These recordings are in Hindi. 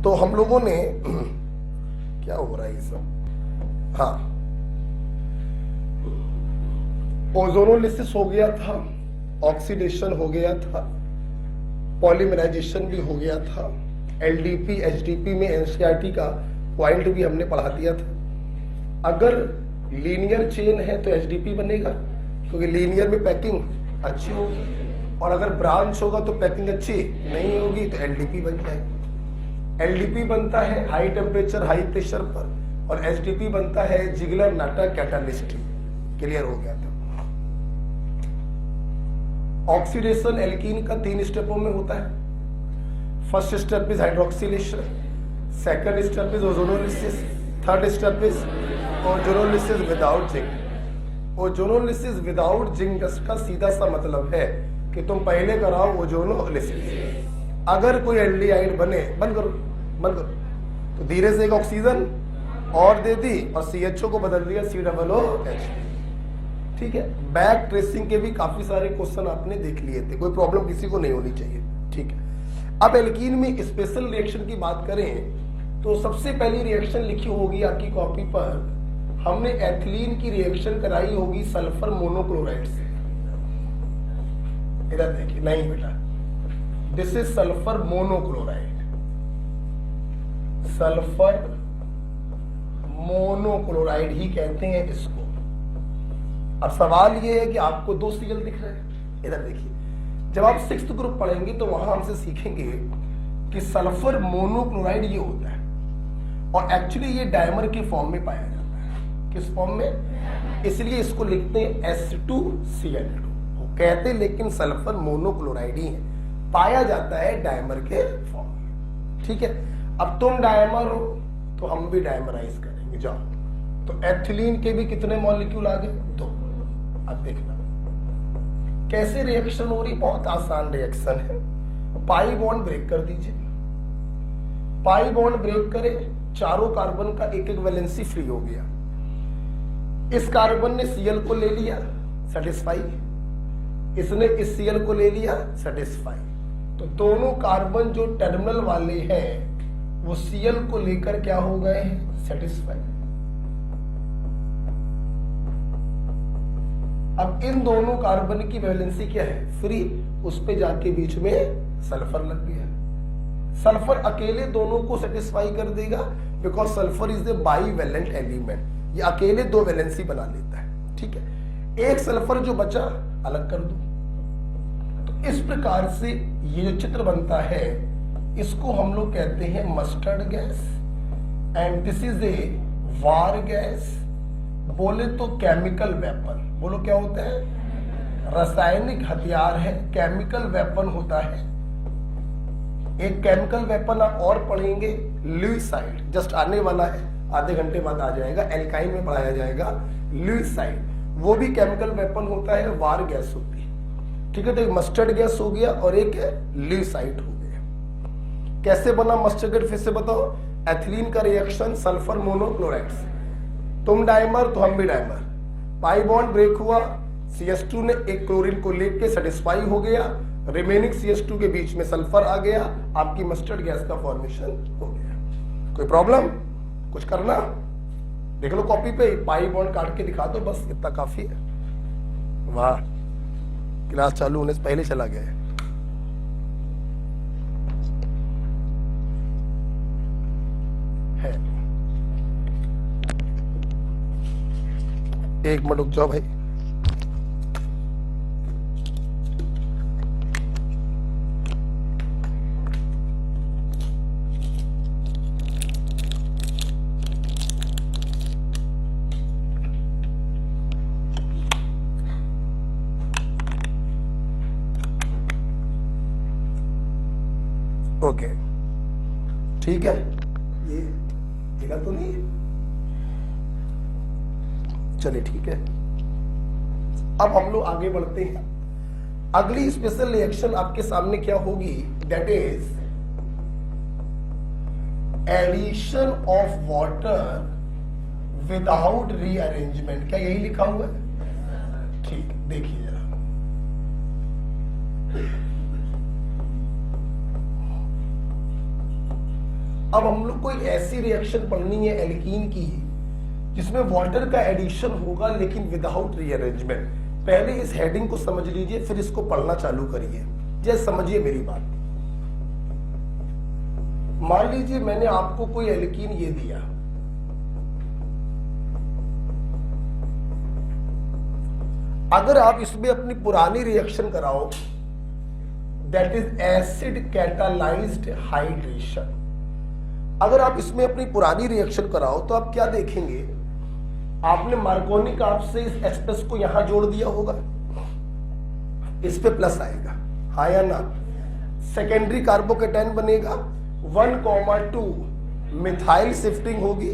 तो हम लोगों ने क्या हो रहा है ये सब, हाँ, ओजोनोलिसिस हो गया था, ऑक्सीडेशन हो गया था, पॉलीमराइजेशन भी हो गया था, एलडीपी एचडीपी में एनसीईआरटी का पॉइंट भी हमने पढ़ा दिया था। अगर लीनियर चेन है तो एचडीपी बनेगा, क्योंकि लीनियर में पैकिंग अच्छी होगी, और अगर ब्रांच होगा तो पैकिंग अच्छी नहीं होगी तो एलडीपी बन जाएगी। एलडीपी बनता है हाई टेम्परेचर हाई प्रेशर पर, और एचडीपी बनता है जिगलर नाटा कैटालिस्ट। क्लियर हो गया था। ऑक्सीडेशन एल्कीन का 3 स्टेपों में होता है। First step is hydroxylation, second step is ozonolysis, third step is ozonolysis without zinc. Ozonolysis without zinc का सीधा सा मतलब है कि तुम पहले कराओ ओजोनोलिसिस। अगर कोई एल्डिहाइड बने, बंद करो, तो धीरे से एक ऑक्सीजन और दे दी और CHO को बदल दिया COOH। ठीक है, बैक ट्रेसिंग के भी काफी सारे क्वेश्चन आपने देख लिए थे, कोई प्रॉब्लम किसी को नहीं होनी चाहिए। ठीक है, अब एल्कीन में स्पेशल रिएक्शन की बात करें तो सबसे पहली रिएक्शन लिखी होगी आपकी कॉपी पर, हमने एथिलीन की रिएक्शन कराई होगी सल्फर मोनोक्लोराइड से। इधर देखिए, नहीं बेटा, this is sulphur monochloride, sulphur monochloride ही कहते हैं इसको। अब सवाल ये है कि आपको 2 Cl दिख रहे हैं। इधर देखिए, जब आप 6th ग्रुप पढ़ेंगे तो वहां हमसे सीखेंगे कि सल्फर मोनोक्लोराइड ये होता है, और एक्चुअली ये डायमर के फॉर्म में पाया जाता है। किस फॉर्म में? इसलिए इसको लिखते हैं S2Cl2 कहते, लेकिन सल्फर मोनोक्लोराइड ही है, पाया जाता है डायमर के फॉर्म में। ठीक है, अब तुम डायमर हो तो हम भी डायमराइज करेंगे। जाओ, तो एथिलीन के भी कितने मॉलिक्यूल आ गए? 2। अब देखना कैसे रिएक्शन हो रही, बहुत आसान रिएक्शन है। पाई बॉन्ड ब्रेक कर दीजिए, पाई बॉन्ड ब्रेक करे, चारों कार्बन का एक एक वैलेंसी फ्री हो गया। इस कार्बन ने Cl को ले लिया, सेटिस्फाई, इसने इस Cl को ले लिया, सेटिस्फाई। तो दोनों कार्बन जो टर्मिनल वाले हैं वो Cl को लेकर क्या हो गए हैं? सेटिस्फाई। अब इन दोनों कार्बन की वैलेंसी क्या है? फ्री। उस पे जाके बीच में सल्फर लग गया। सल्फर अकेले दोनों को सेटिस्फाई कर देगा, because sulphur is the bivalent element, ये अकेले 2 वैलेंसी बना लेता है। ठीक है, एक सल्फर जो बचा अलग कर दो। तो इस प्रकार से ये जो चित्र बनता है इसको हम लोग कहते हैं mustard gas, and this is a war gas. बोले तो केमिकल वेपन, बोलो क्या होता है? रासायनिक हथियार है, केमिकल वेपन होता है। एक केमिकल वेपन आप और पढ़ेंगे, ल्यूसाइड, जस्ट आने वाला है, आधे घंटे बाद आ जाएगा, एल्काइन में पढ़ाया जाएगा ल्यूसाइड। वो भी केमिकल वेपन होता है, वार गैस होती है। ठीक है, तो एक मस्टर्ड गैस हो गया और एक ल्यूसाइड हो गया। कैसे बना मस्टर्ड गैस फिर से बताओ? एथिलीन का रिएक्शन सल्फर मोनोक्लोराइड से, तुम डायमर तो हम भी डायमर, पाई बॉन्ड ब्रेक हुआ, CH2 ने एक क्लोरीन को लेके सेटिस्फाई हो गया, रिमेनिंग CH2 के बीच में सल्फर आ गया, आपकी मस्टर्ड गैस का फॉर्मेशन हो गया। कोई प्रॉब्लम? कुछ करना? देख लो कॉपी पे, पाई बॉन्ड काट के दिखा दो, बस इतना काफी है। वाह, क्लास चालू होने से पहले चला गया है। एक मिनट रुक जाओ भाई। ओके, ठीक है, ये मिला तो नहीं है? चलिए ठीक है, अब हम लोग आगे बढ़ते हैं। अगली स्पेशल रिएक्शन आपके सामने क्या होगी? That is addition of water without rearrangement. क्या यही लिखा हुआ है? ठीक, देखिए जरा, अब हम लोग कोई ऐसी रिएक्शन पढ़नी है एल्कीन की जिसमें वाटर का एडिशन होगा लेकिन विदाउट रीअरेंजमेंट। पहले इस हेडिंग को समझ लीजिए, फिर इसको पढ़ना चालू करिए। जैसे समझिए मेरी बात, मान लीजिए मैंने आपको कोई एल्कीन ये दिया, अगर आप इसमें अपनी पुरानी रिएक्शन कराओ, that is acid catalysed hydration, अगर आप इसमें अपनी पुरानी रिएक्शन कराओ तो आप क्या देखेंगे, आपने मार्कोनी काप से इस H+ को यहां जोड़ दिया होगा, इस पे प्लस आएगा, हाँ या ना। सेकेंडरी कार्बोकेटाइन बनेगा, 1,2 मिथाइल शिफ्टिंग होगी,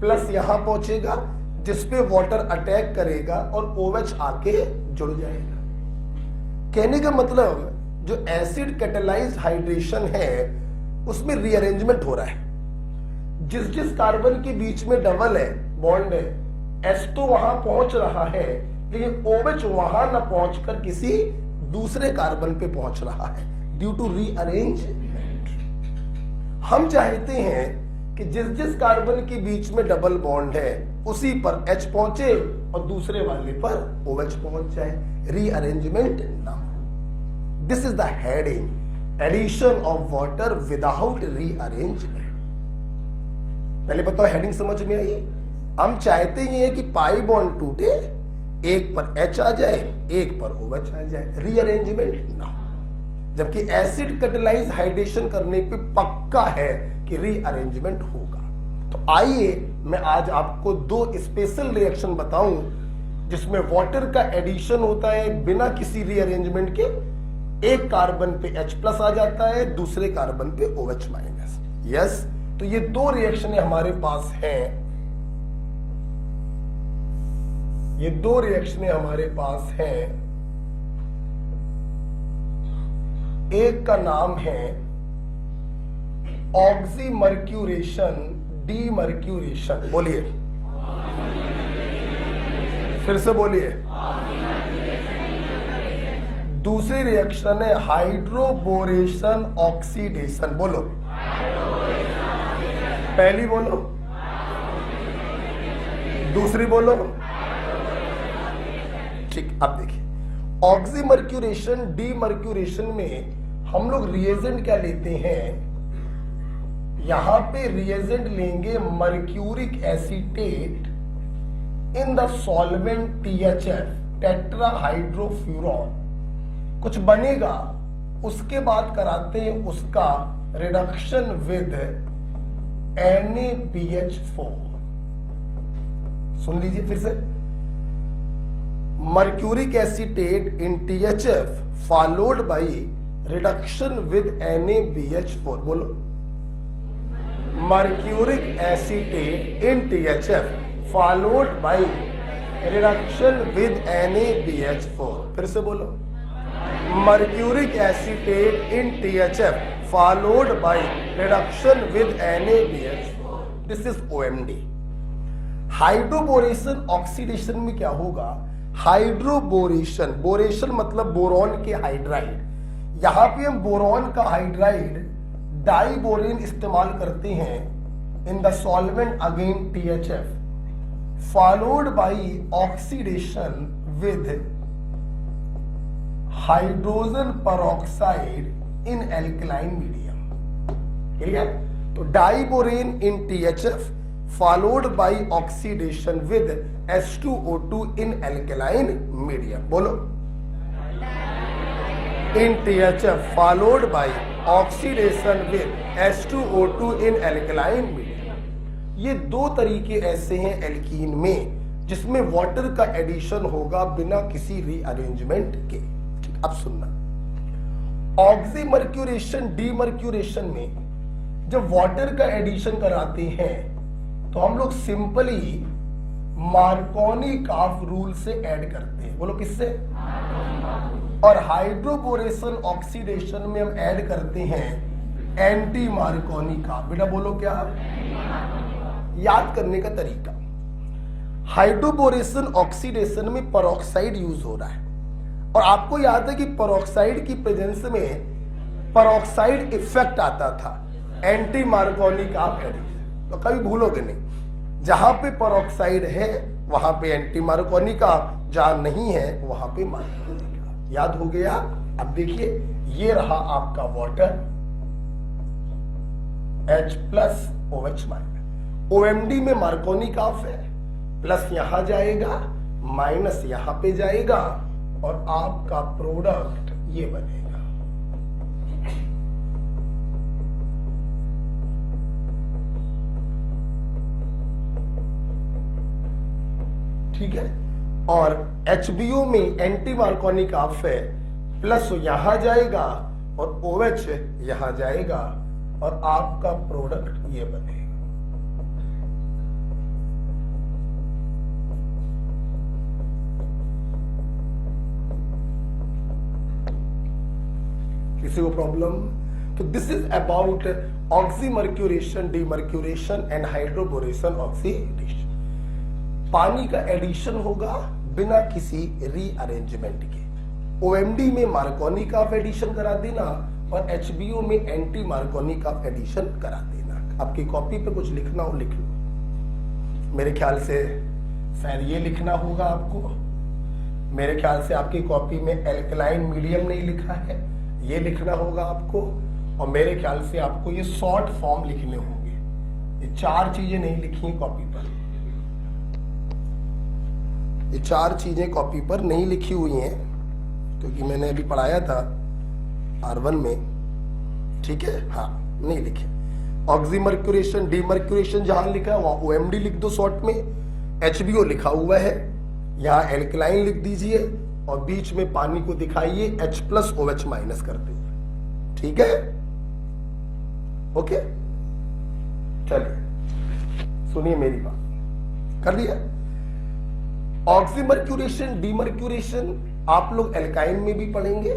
प्लस यहां पहुंचेगा जिसपे वाटर अटैक करेगा और OH आके जुड़ जाएगा। कहने का मतलब जो एसिड कैटालाइज्ड हाइड्रेशन है उसमें रीअरेंजमेंट हो रहा है। जिस जिस कार्बन के बीच में डबल है बॉन्ड है, S तो वहां पहुंच रहा है लेकिन OH वहां ना पहुंचकर किसी दूसरे कार्बन पे पहुंच रहा है ड्यू टू रीअरेंजमेंट। हम चाहते हैं कि जिस जिस कार्बन के बीच में डबल बॉन्ड है उसी पर H पहुंचे और दूसरे वाले पर OH पहुंच जाए, रीअरेंजमेंट ना हो। This is the heading, addition of water without rearrangement. पहले बताओ हेडिंग समझ में आई? हम चाहते ही हैं कि पाई बॉन्ड टूटे, एक पर H आ जाए एक पर OH आ जाए, रीअरेंजमेंट ना हो। जबकि एसिड कैटालाइज्ड हाइड्रेशन करने पे पक्का है कि रीअरेंजमेंट होगा। तो आइए मैं आज आपको 2 स्पेशल रिएक्शन बताऊं जिसमें वाटर का एडिशन होता है बिना किसी रीअरेंजमेंट के, एक कार्बन पे H+ आ जाता है, दूसरे कार्बन पे OH-। यस, तो ये 2 रिएक्शन हमारे पास हैं, ये 2 रिएक्शन हमारे पास हैं। एक का नाम है ऑक्सीमर्क्यूरेशन डीमर्क्यूरेशन, बोलिए, फिर से बोलिए। दूसरी रिएक्शन है हाइड्रोबोरेशन ऑक्सीडेशन, बोलो, पहली बोलो, दूसरी बोलो। ठीक, अब देखिए ऑक्सीमर्क्यूरेशन डीमर्क्यूरेशन में हम लोग रिएजेंट क्या लेते हैं, यहां पे रिएजेंट लेंगे mercuric acetate in the solvent THF, tetrahydrofuran, कुछ बनेगा, उसके बाद कराते हैं उसका रिडक्शन विद NaBH4। सुन लीजिए फिर से, mercuric acetate in THF followed by reduction with NaBH4, बोलो, mercuric acetate in THF followed by reduction with NaBH4, फिर से बोलो, mercuric acetate in THF followed by reduction with NaBH4, this is OMD। Hydroboration oxidation में क्या होगा, हाइड्रोबोरेशन, बोरेशन मतलब बोरॉन के हाइड्राइड, यहां पे हम बोरॉन का हाइड्राइड डाइबोरेन इस्तेमाल करते हैं in the solvent again THF followed bye oxidation with hydrogen peroxide in alkaline medium. ठीक है, तो diborane in THF followed bye oxidation with H2O2 in alkaline medium, बोलो, इन THF followed bye oxidation with H2O2 in alkaline medium. ये 2 तरीके ऐसे हैं एल्कीन में जिसमें वाटर का एडिशन होगा बिना किसी रीअरेंजमेंट के। ठीक, अब सुनना, ऑक्सीमर्क्यूरेशन डीमर्क्यूरेशन में जब वाटर का एडिशन कराते हैं तो हम लोग सिंपली मार्कोनी काफ रूल से ऐड करते हैं, बोलो किससे, और हाइड्रोबोरेशन ऑक्सीडेशन में हम ऐड करते हैं एंटी मार्कोनी काफ। बेटा बोलो क्या, याद करने का तरीका, हाइड्रोबोरेशन ऑक्सीडेशन में पेरोक्साइड यूज हो रहा है और आपको याद है कि पेरोक्साइड की प्रेजेंस में पेरोक्साइड इफेक्ट आता था, एंटी मार्कोनिक आप एडिशन। तो कभी भूलोगे नहीं, जहां पे पेरोक्साइड है वहां पे एंटी मार्कोनिक आप, जहां नहीं है वहां पे मार्कोनिक आप। याद हो गया। अब देखिए ये रहा आपका water H plus OH minus. OMD में मार्कोनिक ऑफ है, प्लस यहां जाएगा माइनस यहां पे जाएगा और आपका प्रोडक्ट ये बनेगा। ठीक है। और HBO में एंटी मार्कोनिक ऑफ है, प्लस यहां जाएगा और OH यहां जाएगा और आपका प्रोडक्ट ये बनेगा। किसी को प्रॉब्लम? तो this is about oxymercuration, demercuration and hydroboration oxidation. पानी का एडिशन होगा बिना किसी रीअरेंजमेंट के। OMD में मार्कोनिक ऑफ एडिशन करा देना और HBO में एंटी मार्कोनिक ऑफ एडिशन करा देना। आपकी कॉपी पे कुछ लिखना हो लिख लो। मेरे ख्याल से शायद ये लिखना होगा आपको। मेरे ख्याल से आपकी कॉपी में एल्कलाइन मीडियम नहीं लिखा है, ये लिखना होगा आपको। और मेरे ख्याल से आपको ये शॉर्ट फॉर्म लिखने होंगे। ये चार चीजें नहीं लिखी हैं कॉपी पर, ये चार चीजें कॉपी पर नहीं लिखी हुई हैं क्योंकि मैंने अभी पढ़ाया था R1 में। ठीक है, हाँ नहीं लिखे। ऑक्सीमर्क्यूरेशन, डीमर्क्यूरेशन जहां लिखा है वहां OMD लिख दो शॉर्ट में, HBO लिखा हुआ है, यहां एल्कलाइन लिख दीजिए और बीच में पानी को दिखाइए H प्लस OH माइनस करते हुए। ठीक है, ओके। चलिए सुनिए मेरी बात, कर दिया। ऑक्सीमर्क्यूरेशन, डीमर्क्यूरेशन आप लोग एल्काइन में भी पढ़ेंगे,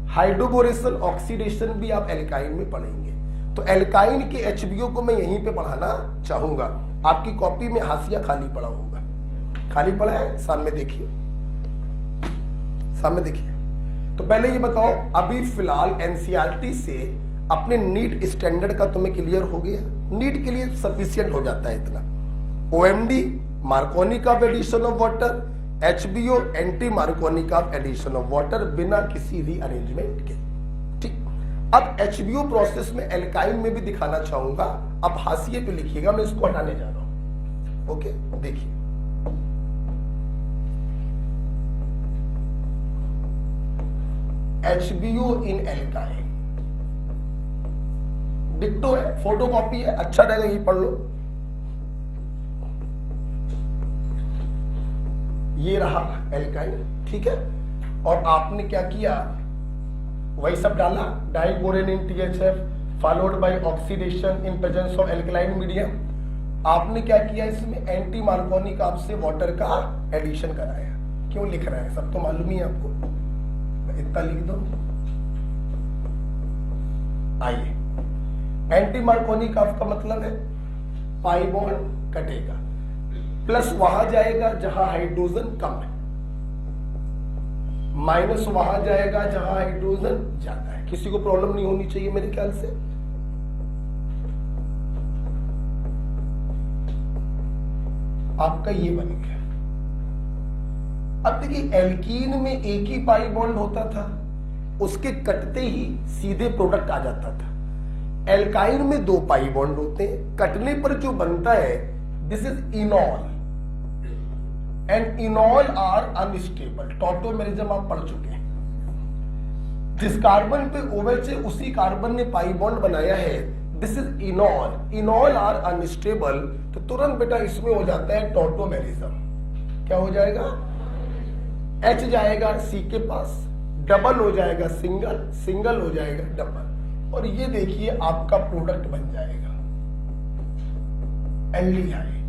हाइड्रोबोरेशन, ऑक्सीडेशन भी आप एल्काइन में पढ़ेंगे। तो एल्काइन के HBO को मैं यहीं पे पढ़ाना चाहूंगा। आपकी कॉपी में हाशिया खाली पड़ा होगा, खाली पड़ा है, सामने देखिए, सामने देखिए। तो पहले ये बताओ, अभी फिलहाल NCERT से अपने नीट स्टैंडर्ड का तुम्हें क्लियर हो गया? नीट के लिए सफिशिएंट हो जाता है इतना। OMD Markovnikov of addition of water, HBO anti मार्कोनिक of addition of water बिना किसी रीअरेंजमेंट के। ठीक, अब HBO प्रोसेस में एल्काइन में भी दिखाना चाहूंगा। अब हाशिए पे लिखिएगा, मैं इसको हटाने जा रहा हूं। ओके, देखिए HBO इन एल्काइन डिक्टो है, फोटो कॉपी है, अच्छा रहेगा ये पढ़ लो। ये रहा एल्काइन, ठीक है। और आपने क्या किया, वही सब डाला, diborane in THF followed bye oxidation in presence of alkaline medium. आपने क्या किया, इसमें एंटी मार्कोनिक ऑफ से वाटर का एडिशन कराया। क्यों लिख रहा है सब तो मालूम ही है आपको, इतना लिख दो। आइए, एंटी मार्कोनिक ऑफ का मतलब है पाई बॉन्ड कटेगा, प्लस वहां जाएगा जहां हाइड्रोजन कम है, माइनस वहां जाएगा जहां हाइड्रोजन ज्यादा है। किसी को प्रॉब्लम नहीं होनी चाहिए मेरे ख्याल से। आपका ये बन गया। अब देखिए, एल्कीन में एक ही पाई बॉन्ड होता था, उसके कटते ही सीधे प्रोडक्ट आ जाता था। एल्काइन में दो पाई बॉन्ड होते हैं, कटने पर जो बनता है this is enol, and enol are unstable. Tautomerism आप पढ़ चुके हैं। जिस कार्बन पे OH है उसी कार्बन ने पाई बॉन्ड बनाया है, this is enol. Enol are unstable, तो तुरंत बेटा इसमें हो जाता है टॉटोमेरिज्म। क्या हो जाएगा, H जाएगा C के पास, डबल हो जाएगा सिंगल, सिंगल हो जाएगा डबल, और ये देखिए आपका प्रोडक्ट बन जाएगा एल्डिहाइड।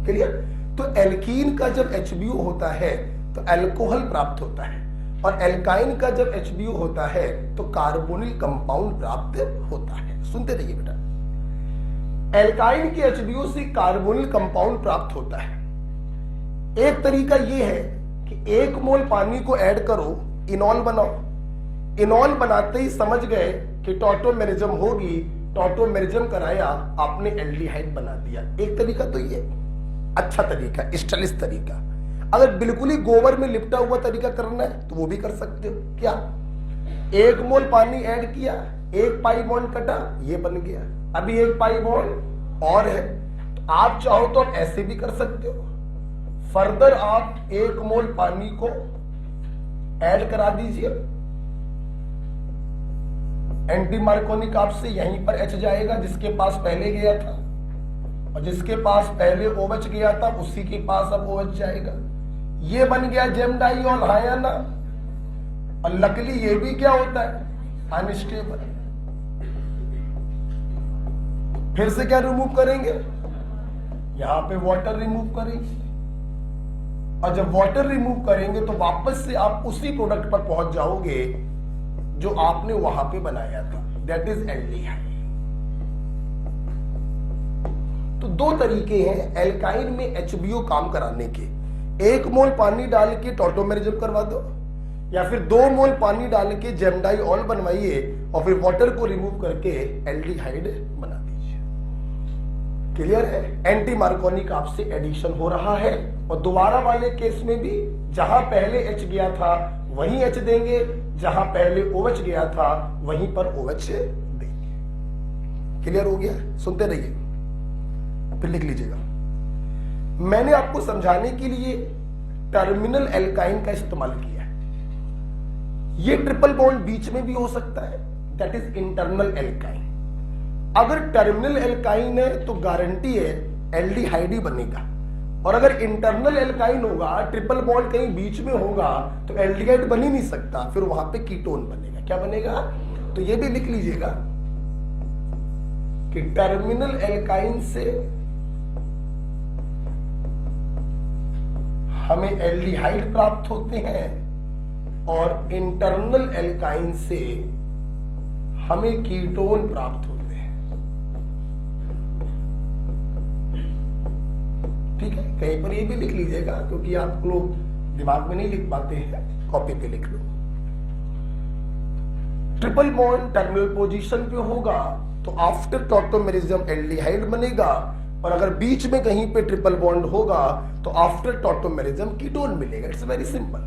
क्लियर? तो एल्कीन का जब HBO होता है तो अल्कोहल प्राप्त होता है, और एल्काइन का जब HBO होता है तो कार्बोनिल कंपाउंड प्राप्त होता है। सुनते रहिए बेटा, एल्काइन के HBO से कार्बोनिल कंपाउंड प्राप्त होता है। एक तरीका यह है कि 1 मोल पानी को ऐड करो, इनॉल बनाओ, इनॉल बनाते ही समझ गए कि टॉटोमेरिज्म होगी, टॉटोमेरिज्म कराया, आपने एल्डिहाइड बना दिया। एक तरीका तो ये अच्छा तरीका, स्टाइलिश तरीका। अगर बिल्कुल ही गोबर में लिपटा हुआ तरीका करना है तो वो भी कर सकते हो। क्या 1 मोल पानी ऐड किया, 1 पाई बॉन्ड कटा, ये बन गया। अभी 1 पाई बॉन्ड और है, तो आप चाहो तो आप ऐसे भी कर सकते हो। फर्दर आप 1 मोल पानी को ऐड करा दीजिए, एंटी मार्कोनिक आपसे यहीं पर H जाएगा जिसके पास पहले गया था, और जिसके पास पहले OH गया था उसी के पास अब OH जाएगा। ये बन गया जेमडाइऑल, हाँ या ना? और लकली ये भी क्या होता है, अनस्टेबल। फिर से क्या रिमूव करेंगे, यहां पे वाटर रिमूव करेंगे, और जब वाटर रिमूव करेंगे तो वापस से आप उसी प्रोडक्ट पर पहुंच जाओगे जो आपने वहां पे बनाया था, दैट इज एल्डिहाइड। तो 2 तरीके हैं एल्काइन में HBO काम कराने के। 1 मोल पानी डाल के टॉटोमेरिज्म करवा दो, या फिर 2 मोल पानी डाल के जेमडाइऑल बनवाइए और फिर वाटर को रिमूव करके एल्डिहाइड बना दीजिए। क्लियर है? एंटी मार्कोनिक आपसे एडिशन हो रहा है, और दोबारा वाले केस में भी जहां पहले H गया था वहीं H देंगे, जहां पहले OH गया था वहीं पर OH देंगे। क्लियर हो गया? सुनते रहिए, फिर लिख लीजिएगा। मैंने आपको समझाने के लिए टर्मिनल एल्काइन का इस्तेमाल किया है। ये ट्रिपल बॉन्ड बीच में भी हो सकता है, दैट इज इंटरनल एल्काइन। अगर टर्मिनल एल्काइन है तो गारंटी है एल्डिहाइड ही बनेगा, और अगर इंटरनल एल्काइन होगा, ट्रिपल बॉन्ड कहीं बीच में होगा, तो एल्डिहाइड बन ही नहीं सकता, फिर वहां पे कीटोन बनेगा। क्या बनेगा? तो ये भी लिख लीजिएगा कि टर्मिनल एल्काइन से हमें एल्डिहाइड प्राप्त होते हैं, और इंटरनल एल्काइन से हमें कीटोन प्राप्त होते हैं। ठीक है, कहीं पर ये भी लिख लीजिएगा, क्योंकि आप लोग दिमाग में नहीं लिख पाते हैं, कॉपी पे लिख लो। ट्रिपल बॉन्ड टर्मिनल पोजीशन पे होगा तो आफ्टर टॉटोमेरिज्म एल्डिहाइड बनेगा, और अगर बीच में कहीं पे ट्रिपल बॉन्ड होगा तो आफ्टर टॉटोमेरिज्म कीटोन मिलेगा। It's very simple.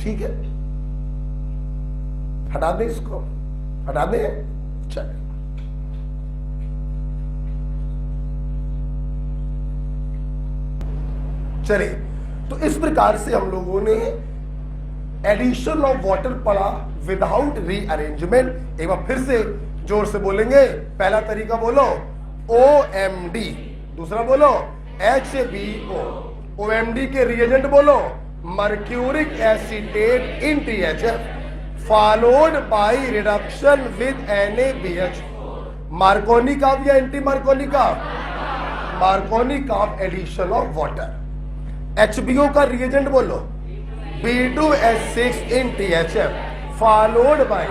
ठीक है, हटा दें इसको, हटा दें। चलिए, चलिए, तो इस प्रकार से हम लोगों ने एडिशन ऑफ वाटर पढ़ा विदाउट रीअरेंजमेंट। एक बार फिर से जोर से बोलेंगे। पहला तरीका बोलो OMD, दूसरा बोलो HBO, OMD के रिएजेंट बोलो mercuric acetate in THF followed by reduction with NaBH। Markovnikov या anti मार्कोनिक of? मार्कोनिक of addition of water. HBO का रिएजेंट बोलो B2H6 in THF followed by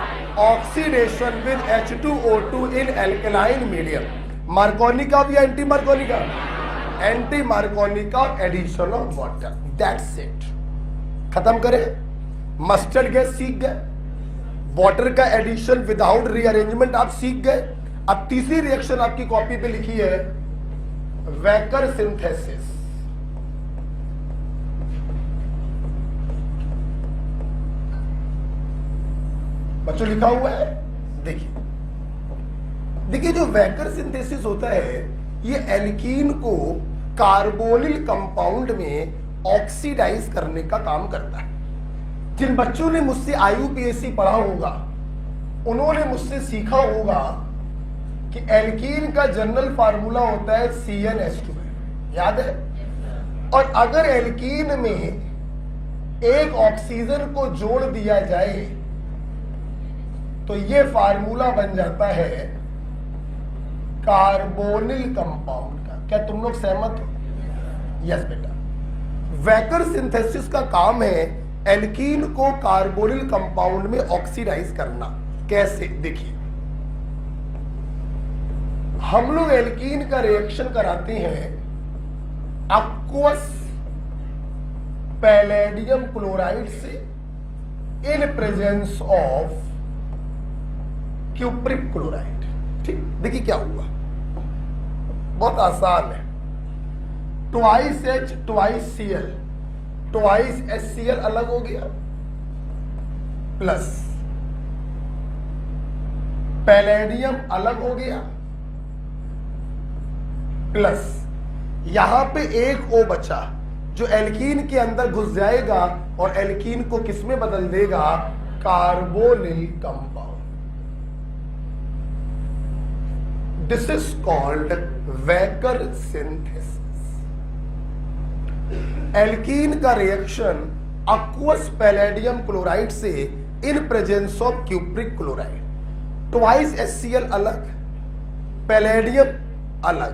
oxidation with H2O2 in alkaline medium। Markovnikov या anti मार्कोनिक of? Anti मार्कोनिक of addition of water. That's it. खत्म करें। मस्टर्ड गैस सीख गए, वाटर का एडिशन विदाउट रीअरेंजमेंट आप सीख गए। अब तीसरी रिएक्शन आपकी कॉपी पे लिखी है वेकर सिंथेसिस। बच्चों लिखा हुआ है, देखिए देखिए, जो वेकर सिंथेसिस होता है ये एल्कीन को कार्बोनिल कंपाउंड में ऑक्सीडाइज करने का काम करता है। जिन बच्चों ने मुझसे IUPAC पढ़ा होगा उन्होंने मुझसे सीखा होगा कि एल्कीन का जनरल फार्मूला होता है CnH2, याद है? और अगर एल्कीन में एक ऑक्सीजन को जोड़ दिया जाए तो ये फार्मूला बन जाता है कार्बोनिल कंपाउंड का। क्या तुम लोग सहमत हो? यस बेटा। वेकर सिंथेसिस का काम है एल्कीन को कार्बोनिल कंपाउंड में ऑक्सीडाइज करना। कैसे? देखिए, हम लोग एल्कीन का रिएक्शन कराते हैं aqueous पैलेडियम क्लोराइड से इन प्रेजेंस ऑफ क्यूप्रिक क्लोराइड। ठीक, देखिए क्या हुआ, बहुत आसान है। Twice H twice Cl, twice HCl अलग हो गया, प्लस पैलेडियम अलग हो गया, प्लस यहां पे एक O बचा जो एल्कीन के अंदर घुस जाएगा और एल्कीन को किसमें बदल देगा, carbonyl compound. This is called Wacker synthesis. Alkene का रिएक्शन aqueous पैलेडियम क्लोराइड से इन presence of cupric chloride, twice HCl अलग, पैलेडियम अलग,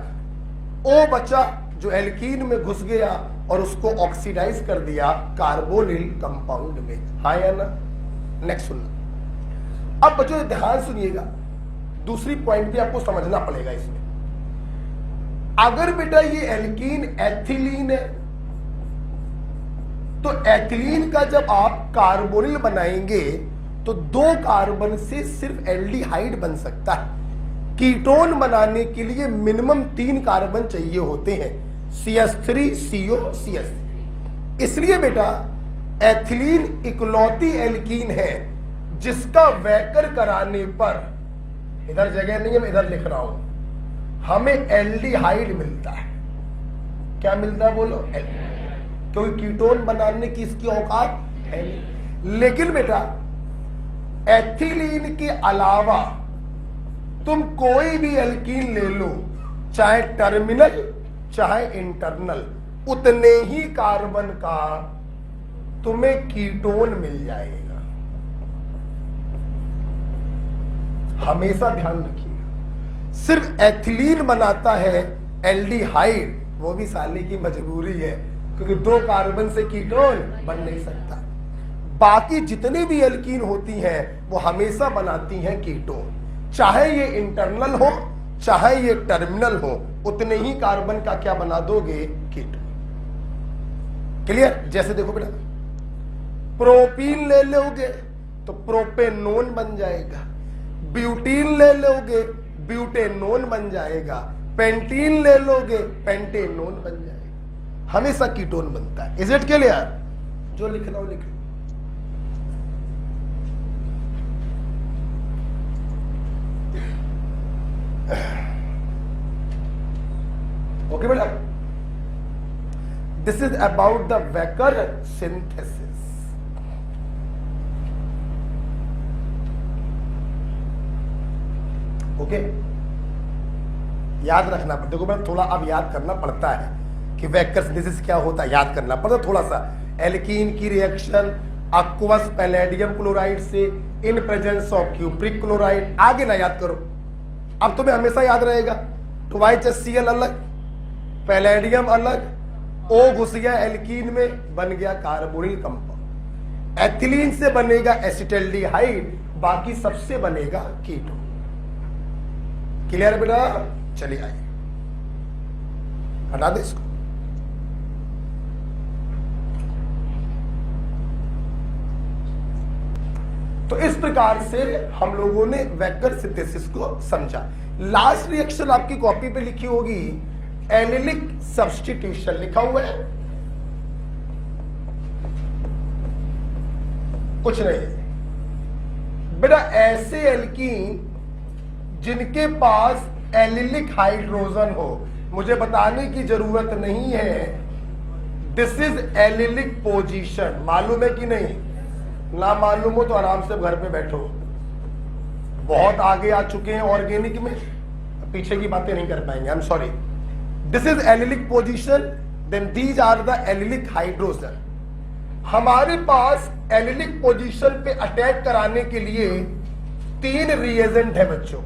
O बचा जो एल्कीन में घुस गया और उसको ऑक्सीडाइज कर दिया कार्बोनिल कंपाउंड में। हाँ या ना? नेक्स्ट सुनना। अब बच्चों ध्यान सुनिएगा, दूसरी पॉइंट भी आपको समझना पड़ेगा इसमें। अगर बेटा ये एल्कीन एथिलीन है तो एथिलीन का जब आप कार्बोनिल बनाएंगे तो 2 कार्बन से सिर्फ एल्डिहाइड बन सकता है। कीटोन बनाने के लिए मिनिमम 3 कार्बन चाहिए होते हैं, CH3 CO CH3। इसलिए बेटा एथिलीन इकलौती एल्कीन है जिसका वैकर कराने पर, इधर जगह नहीं है मैं इधर लिख रहा हूं, हमें एल्डिहाइड मिलता है। क्या मिलता है बोलो? क्योंकि कीटोन बनाने की इसकी औकात है नहीं। लेकिन बेटा एथिलीन के अलावा तुम कोई भी एल्कीन ले लो, चाहे टर्मिनल चाहे इंटरनल, उतने ही कार्बन का तुम्हें कीटोन मिल जाएगा। हमेशा ध्यान रखिएगा, सिर्फ एथिलीन बनाता है एल्डिहाइड, वो भी साले की मजबूरी है क्योंकि 2 कार्बन से कीटोन बन नहीं सकता। बाकी जितने भी एल्कीन होती हैं वो हमेशा बनाती हैं कीटोन, चाहे ये इंटरनल हो चाहे ये टर्मिनल हो, उतने ही कार्बन का क्या बना दोगे, कीटोन। क्लियर? जैसे देखो बेटा, प्रोपीन ले लोगे तो प्रोपेनोन बन जाएगा, ब्यूटीन ले लोगे ब्यूटेनोन बन जाएगा, पेंटीन ले लोगे पेंटेनोन बन जाएगा। हमेशा कीटोन बनता है। Is it clear? जो लिखना हो लिख लो। ओके बेटा, this is about the Wacker synthesis. Okay, याद रखना पड़ता, देखो बेटा थोड़ा अब याद करना पड़ता है कि वैकर सिंथेसिस क्या होता है, याद करना पड़ता थोड़ा सा। एल्कीन की रिएक्शन aqueous पैलेडियम क्लोराइड से इन प्रेजेंस ऑफ क्यूप्रिक क्लोराइड। आगे ना याद करो, अब तुम्हें हमेशा याद रहेगा, ट्वाइस HCl अलग, पैलेडियम अलग, O घुस गया एल्कीन में, बन गया कार्बोनिल कंपाउंड। एथिलीन से बनेगा एसिटल्डिहाइड, बाकी सबसे बनेगा कीटोन। क्लियर बेटा? चलिए आइए, हटा दे इसको। तो इस प्रकार से हम लोगों ने वैकर सिंथेसिस को समझा। लास्ट रिएक्शन आपकी कॉपी पे लिखी होगी एलिलिक सब्स्टिट्यूशन, लिखा हुआ है कुछ नहीं बेटा। ऐसे एल्कीन जिनके पास एलिलिक हाइड्रोजन हो, मुझे बताने की जरूरत नहीं है, दिस इज एलिलिक पोजीशन। मालूम है कि नहीं? ना मालूम हो तो आराम से घर पे बैठो, बहुत आगे आ चुके हैं ऑर्गेनिक में, पीछे की बातें नहीं कर पाएंगे, I am sorry. This is allylic position, then these are the allylic hydrogen. हमारे पास एलिलिक पोजीशन पे अटैक कराने के लिए 3 रिएजेंट है बच्चों।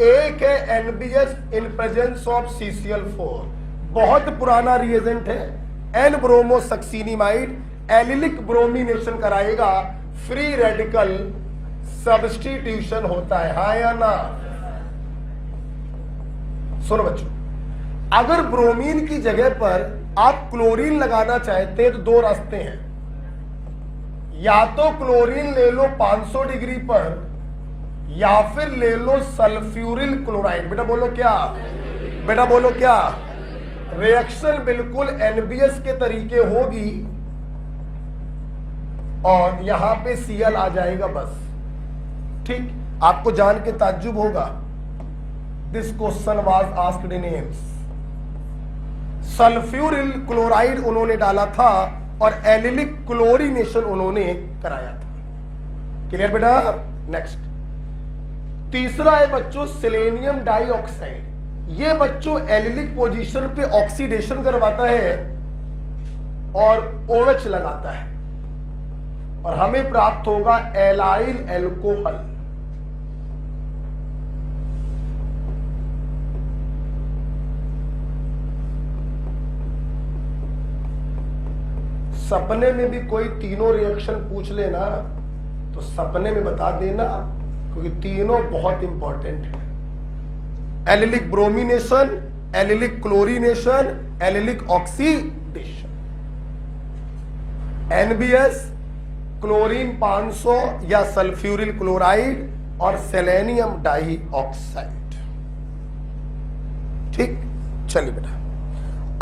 एक है NBS in presence of CCl4, बहुत पुराना रिएजेंट है। एन ब्रोमोसक्सिनिमाइड एलिलिक ब्रोमिनेशन कराएगा, फ्री रेडिकल सब्स्टिट्यूशन होता है। हाँ या ना? सुनो बच्चों, अगर ब्रोमीन की जगह पर आप क्लोरीन लगाना चाहते हैं तो दो रास्ते हैं, या तो क्लोरीन ले लो 500 डिग्री पर, या फिर ले लो सल्फ्यूरिल क्लोराइड। बेटा बोलो क्या, बेटा बोलो क्या। रिएक्शन बिल्कुल एनबीएस के तरीके होगी और यहां पे Cl आ जाएगा बस। ठीक, आपको जान के ताज्जुब होगा, this question was asked in AIIMS. Sulphuryl chloride उन्होंने डाला था और एलिलिक क्लोरीनेशन उन्होंने कराया था। क्लियर बेटा। नेक्स्ट, तीसरा है बच्चों सेलेनियम डाइऑक्साइड। ये बच्चों एलिलिक पोजीशन पे ऑक्सीडेशन करवाता है और OH लगाता है और हमें प्राप्त होगा एलाइल एल्कोहल। सपने में भी कोई तीनों रिएक्शन पूछ लेना तो सपने में बता देना, क्योंकि तीनों बहुत इंपॉर्टेंट है। Allylic bromination, allylic chlorination, allylic oxidation. NBS, chlorine 500 या सल्फ्यूरिल क्लोराइड और सेलेनियम डाइऑक्साइड। ठीक, चलिए बेटा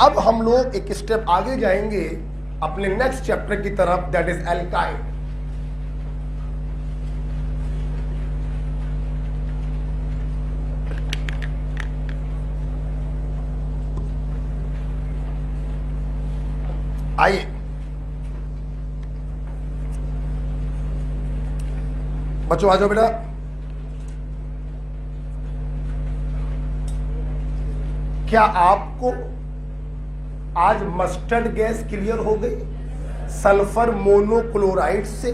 अब हम लोग एक स्टेप आगे जाएंगे अपने नेक्स्ट चैप्टर की तरफ, दैट इज एल्काइल। आइए बच्चों आ जाओ बेटा। क्या आपको आज मस्टर्ड गैस क्लियर हो गई? सल्फर मोनोक्लोराइड से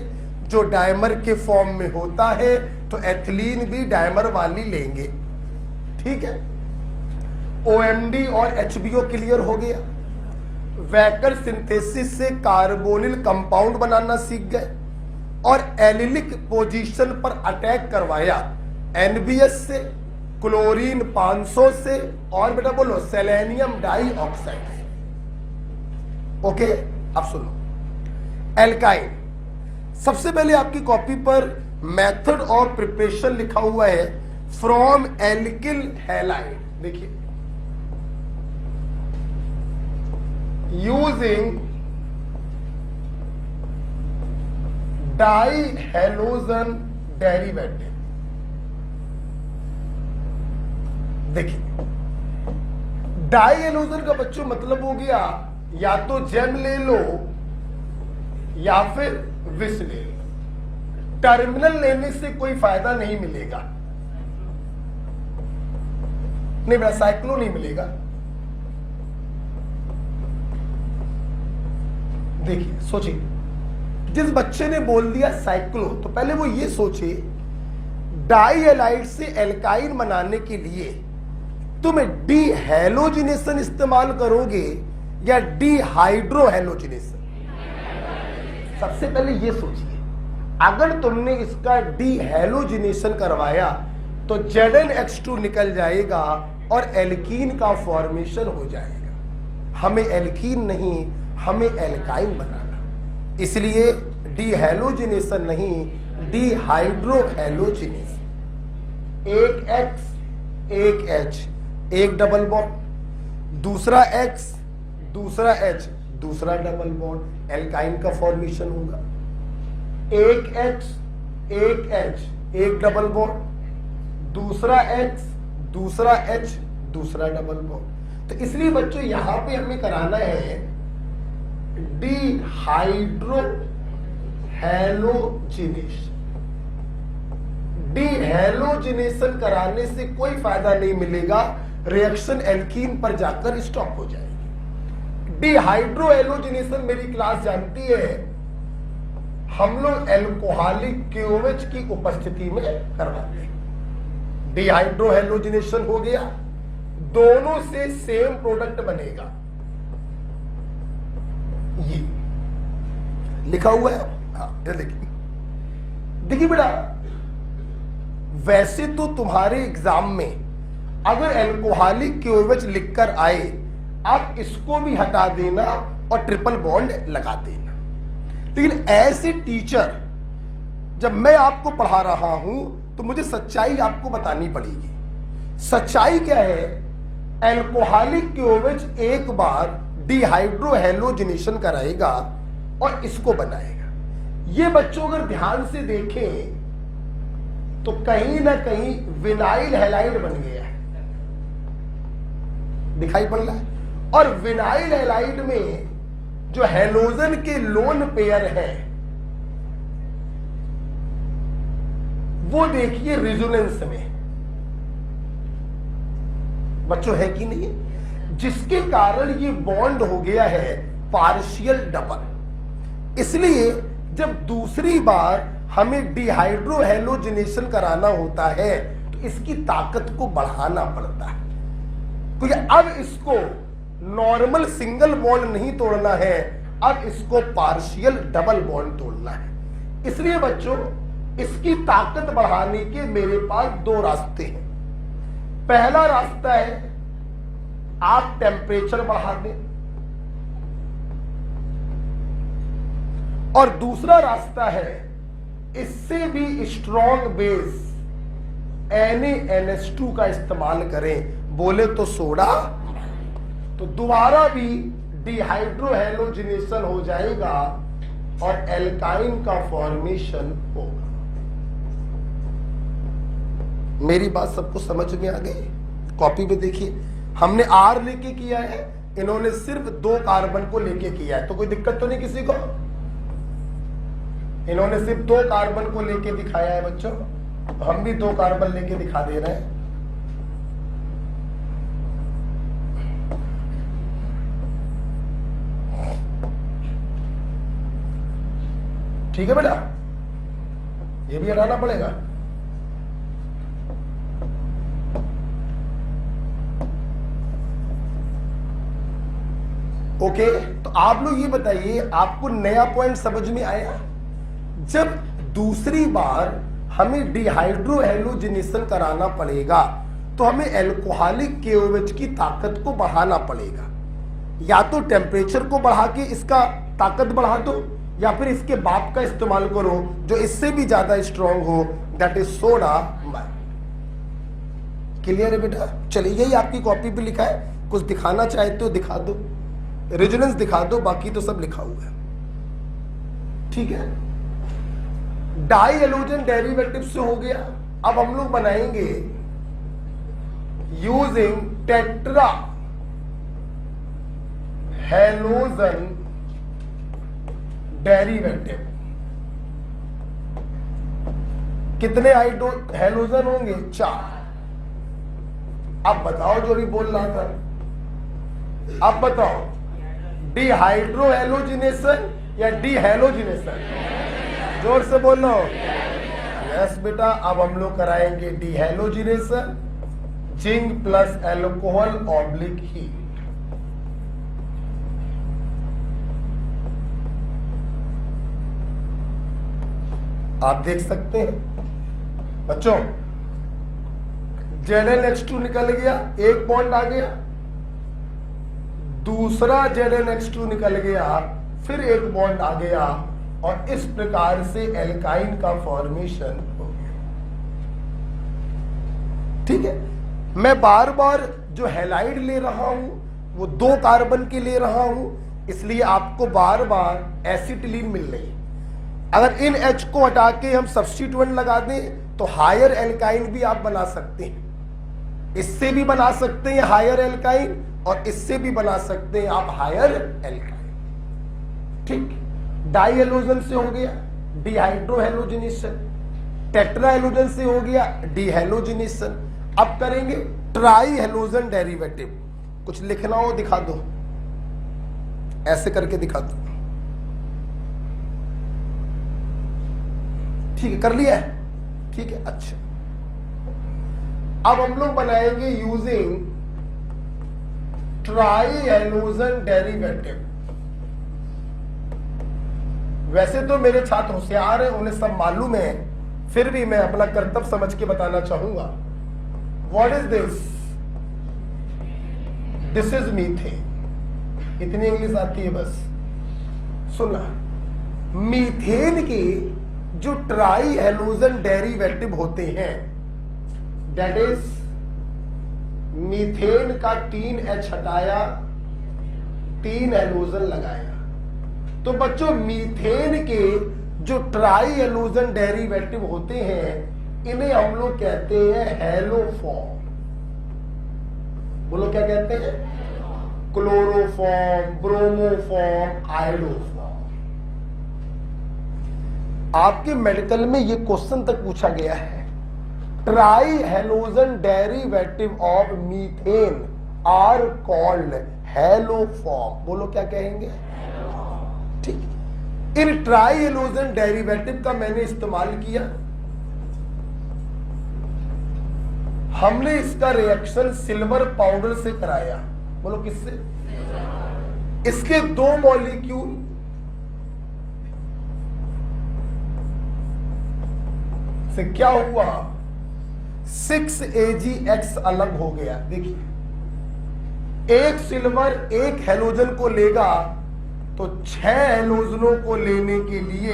जो डायमर के फॉर्म में होता है, तो एथिलीन भी डायमर वाली लेंगे। ठीक है, OMD और HBO क्लियर हो गया। वैकर सिंथेसिस से कार्बोनिल कंपाउंड बनाना सीख गए और एलिलिक पोजीशन पर अटैक करवाया NBS से, क्लोरीन 500 से और बेटा बोलो सेलेनियम डाइऑक्साइड। ओके, अब सुनो एल्काइल। सबसे पहले आपकी कॉपी पर मेथड ऑफ प्रिपरेशन लिखा हुआ है, फ्रॉम एल्किल हैलाइड। देखिए, यूजिंग डाइहेलोजन डेरिवेटिव। देखिए, डाइहेलोजन का बच्चों मतलब हो गया या तो जेम ले लो या फिर विष ले लो। टर्मिनल लेने से कोई फायदा नहीं मिलेगा, नहीं बेटा साइक्लो नहीं मिलेगा। देखिए सोचिए, जिस बच्चे ने बोल दिया साइक्लो, तो पहले वो ये सोचे डाइहेलाइड से एल्काइन बनाने के लिए तुम डीहेलोजिनेशन इस्तेमाल करोगे या डीहाइड्रोहेलोजिनेशन? सबसे पहले ये सोचिए, अगर तुमने इसका डीहेलोजिनेशन करवाया तो ZnH2 निकल जाएगा और एल्कीन का फॉर्मेशन हो जाएगा। हमें एल्कीन नहीं, हमें एल्काइन बनाना, इसलिए डीहेलोजिनेशन नहीं, डीहाइड्रोहेलोजिनेशन। एक X एक H, एक डबल बॉन्ड, दूसरा X दूसरा H, दूसरा डबल बॉन्ड, एल्काइन का फॉर्मेशन होगा। एक X एक H, एक डबल बॉन्ड, दूसरा X दूसरा H, दूसरा डबल बॉन्ड। तो इसलिए बच्चों यहां पे हमें कराना है डीहाइड्रोहेलोजिनेशन। डीहेलोजिनेशन कराने से कोई फायदा नहीं मिलेगा, रिएक्शन एल्कीन पर जाकर स्टॉप हो जाएगी। डीहाइड्रोहेलोजिनेशन मेरी क्लास जानती है, हम लोग एल्कोहलिक KOH की उपस्थिति में करवाते हैं। डीहाइड्रोहेलोजिनेशन हो गया, दोनों से सेम प्रोडक्ट बनेगा। ये लिखा हुआ है, हाँ देखिए। देखिए बेटा, वैसे तो तुम्हारे एग्जाम में अगर एल्कोहलिक KOH लिखकर आए, आप इसको भी हटा देना और ट्रिपल बॉन्ड लगा देना। लेकिन ऐसे टीचर, जब मैं आपको पढ़ा रहा हूं तो मुझे सच्चाई आपको बतानी पड़ेगी। सच्चाई क्या है? एल्कोहलिक KOH एक बार डिहाइड्रोहेलोजिनेशन कराएगा और इसको बनाएगा। ये बच्चों अगर ध्यान से देखें तो कहीं ना कहीं विनाइल हैलाइड बन गया है, दिखाई पड़ रहा है। और विनाइल हैलाइड में जो हेलोजन के लोन पेयर है वो देखिए रेजोनेंस में बच्चों है कि नहीं, जिसके कारण ये बॉन्ड हो गया है पार्शियल डबल। इसलिए जब दूसरी बार हमें डिहाइड्रोहेलोजिनेशन कराना होता है तो इसकी ताकत को बढ़ाना पड़ता है, क्योंकि अब इसको नॉर्मल सिंगल बॉन्ड नहीं तोड़ना है, अब इसको पार्शियल डबल बॉन्ड तोड़ना है। इसलिए बच्चों इसकी ताकत बढ़ाने के मेरे पास दो रास्ते हैं। पहला रास्ता है आप टेम्परेचर बढ़ा दें, और दूसरा रास्ता है इससे भी स्ट्रॉन्ग बेस NaNH2 का इस्तेमाल करें। बोले तो सोडा, तो दोबारा भी डिहाइड्रोहेलोजिनेशन हो जाएगा और एल्काइन का फॉर्मेशन होगा। मेरी बात सबको समझ में आ गई? कॉपी में देखिए, हमने R लेके किया है, इन्होंने सिर्फ 2 कार्बन को लेके किया है, तो कोई दिक्कत तो नहीं किसी को? इन्होंने सिर्फ 2 कार्बन को लेके दिखाया है बच्चों, तो हम भी 2 कार्बन लेके दिखा दे रहे हैं। ठीक है बेटा, ये भी हटाना पड़ेगा। ओके, तो आप लोग ये बताइए, आपको नया पॉइंट समझ में आया? जब दूसरी बार हमें डिहाइड्रोहेलोजिनेशन कराना पड़ेगा तो हमें एल्कोहलिक KOH की ताकत को बढ़ाना पड़ेगा। या तो टेम्परेचर को बढ़ा के इसका ताकत बढ़ा दो, या फिर इसके बाप का इस्तेमाल करो जो इससे भी ज्यादा स्ट्रॉन्ग हो, दैट इज सोडा। क्लियर है बेटा? चलिए, यही आपकी कॉपी पे लिखा है, कुछ दिखाना चाहते हो दिखा दो, रेजोनेंस दिखा दो, बाकी तो सब लिखा हुआ है। ठीक है, डाई हेलोजन डेरिवेटिव से हो गया। अब हम लोग बनाएंगे यूजिंग टेट्रा हेलोजन डेरिवेटिव। कितने हेलोजन होंगे? 4। अब बताओ जो भी बोल रहा था, अब बताओ डिहाइड्रोहेलोजिनेशन या डिहेलोजिनेशन? जोर से बोलो। यस बेटा, अब हम लोग कराएंगे dehalogenation, zinc plus alcohol oblique heat. आप देख सकते हैं बच्चों, ZnH2 निकल गया, एक बॉन्ड आ गया, दूसरा ZnH2 निकल गया, फिर एक बॉन्ड आ गया, और इस प्रकार से एल्काइन का फॉर्मेशन हो गया। ठीक है, मैं बार बार जो हैलाइड ले रहा हूं वो 2 कार्बन के ले रहा हूं, इसलिए आपको बार बार एसिटिलीन मिल रही है। अगर इन H को हटा के हम सब्स्टिट्यूएंट लगा दें तो हायर एल्काइन भी आप बना सकते हैं, इससे भी बना सकते हैं हायर एल्काइन, और इससे भी बना सकते हैं आप हायर एल्काइन। ठीक, डाई हेलोजन से हो गया डिहाइड्रोहेलोजिनेशन, टेट्रा हेलोजन से हो गया डिहेलोजिनेशन। अब करेंगे ट्राई हेलोजन डेरिवेटिव। कुछ लिखना हो दिखा दो, ऐसे करके दिखा दो। ठीक है, कर लिया है? ठीक है, अच्छा। अब हम लोग बनाएंगे यूजिंग ट्राई हेलोजन डेरिवेटिव। वैसे तो मेरे छात्र होशियार हैं, उन्हें सब मालूम है, फिर भी मैं अपना कर्तव्य समझ के बताना चाहूंगा। What is this? This is methane. इतनी इंग्लिश आती है बस, सुना। मीथेन के जो ट्राई हेलोजन डेरिवेटिव होते हैं, दैट इज मीथेन का 3H हटाया, 3 हेलोजन लगाया। तो बच्चों मीथेन के जो ट्राई हेलोजन डेरिवेटिव होते हैं, इन्हें हम लोग कहते हैं हेलोफॉर्म। बोलो क्या कहते हैं? Chloroform, bromoform, iodoform. आपके मेडिकल में ये क्वेश्चन तक पूछा गया है, tri halogen derivative of methane are called haloform. बोलो क्या कहेंगे? ठीक। इन ट्राई हेलोजन डेरिवेटिव का मैंने इस्तेमाल किया, हमने इसका रिएक्शन सिल्वर पाउडर से कराया। बोलो किससे? इसके 2 मॉलिक्यूल से क्या हुआ, 6AgX अलग हो गया। देखिए, एक सिल्वर एक हेलोजन को लेगा तो 6 हेलोजनों को लेने के लिए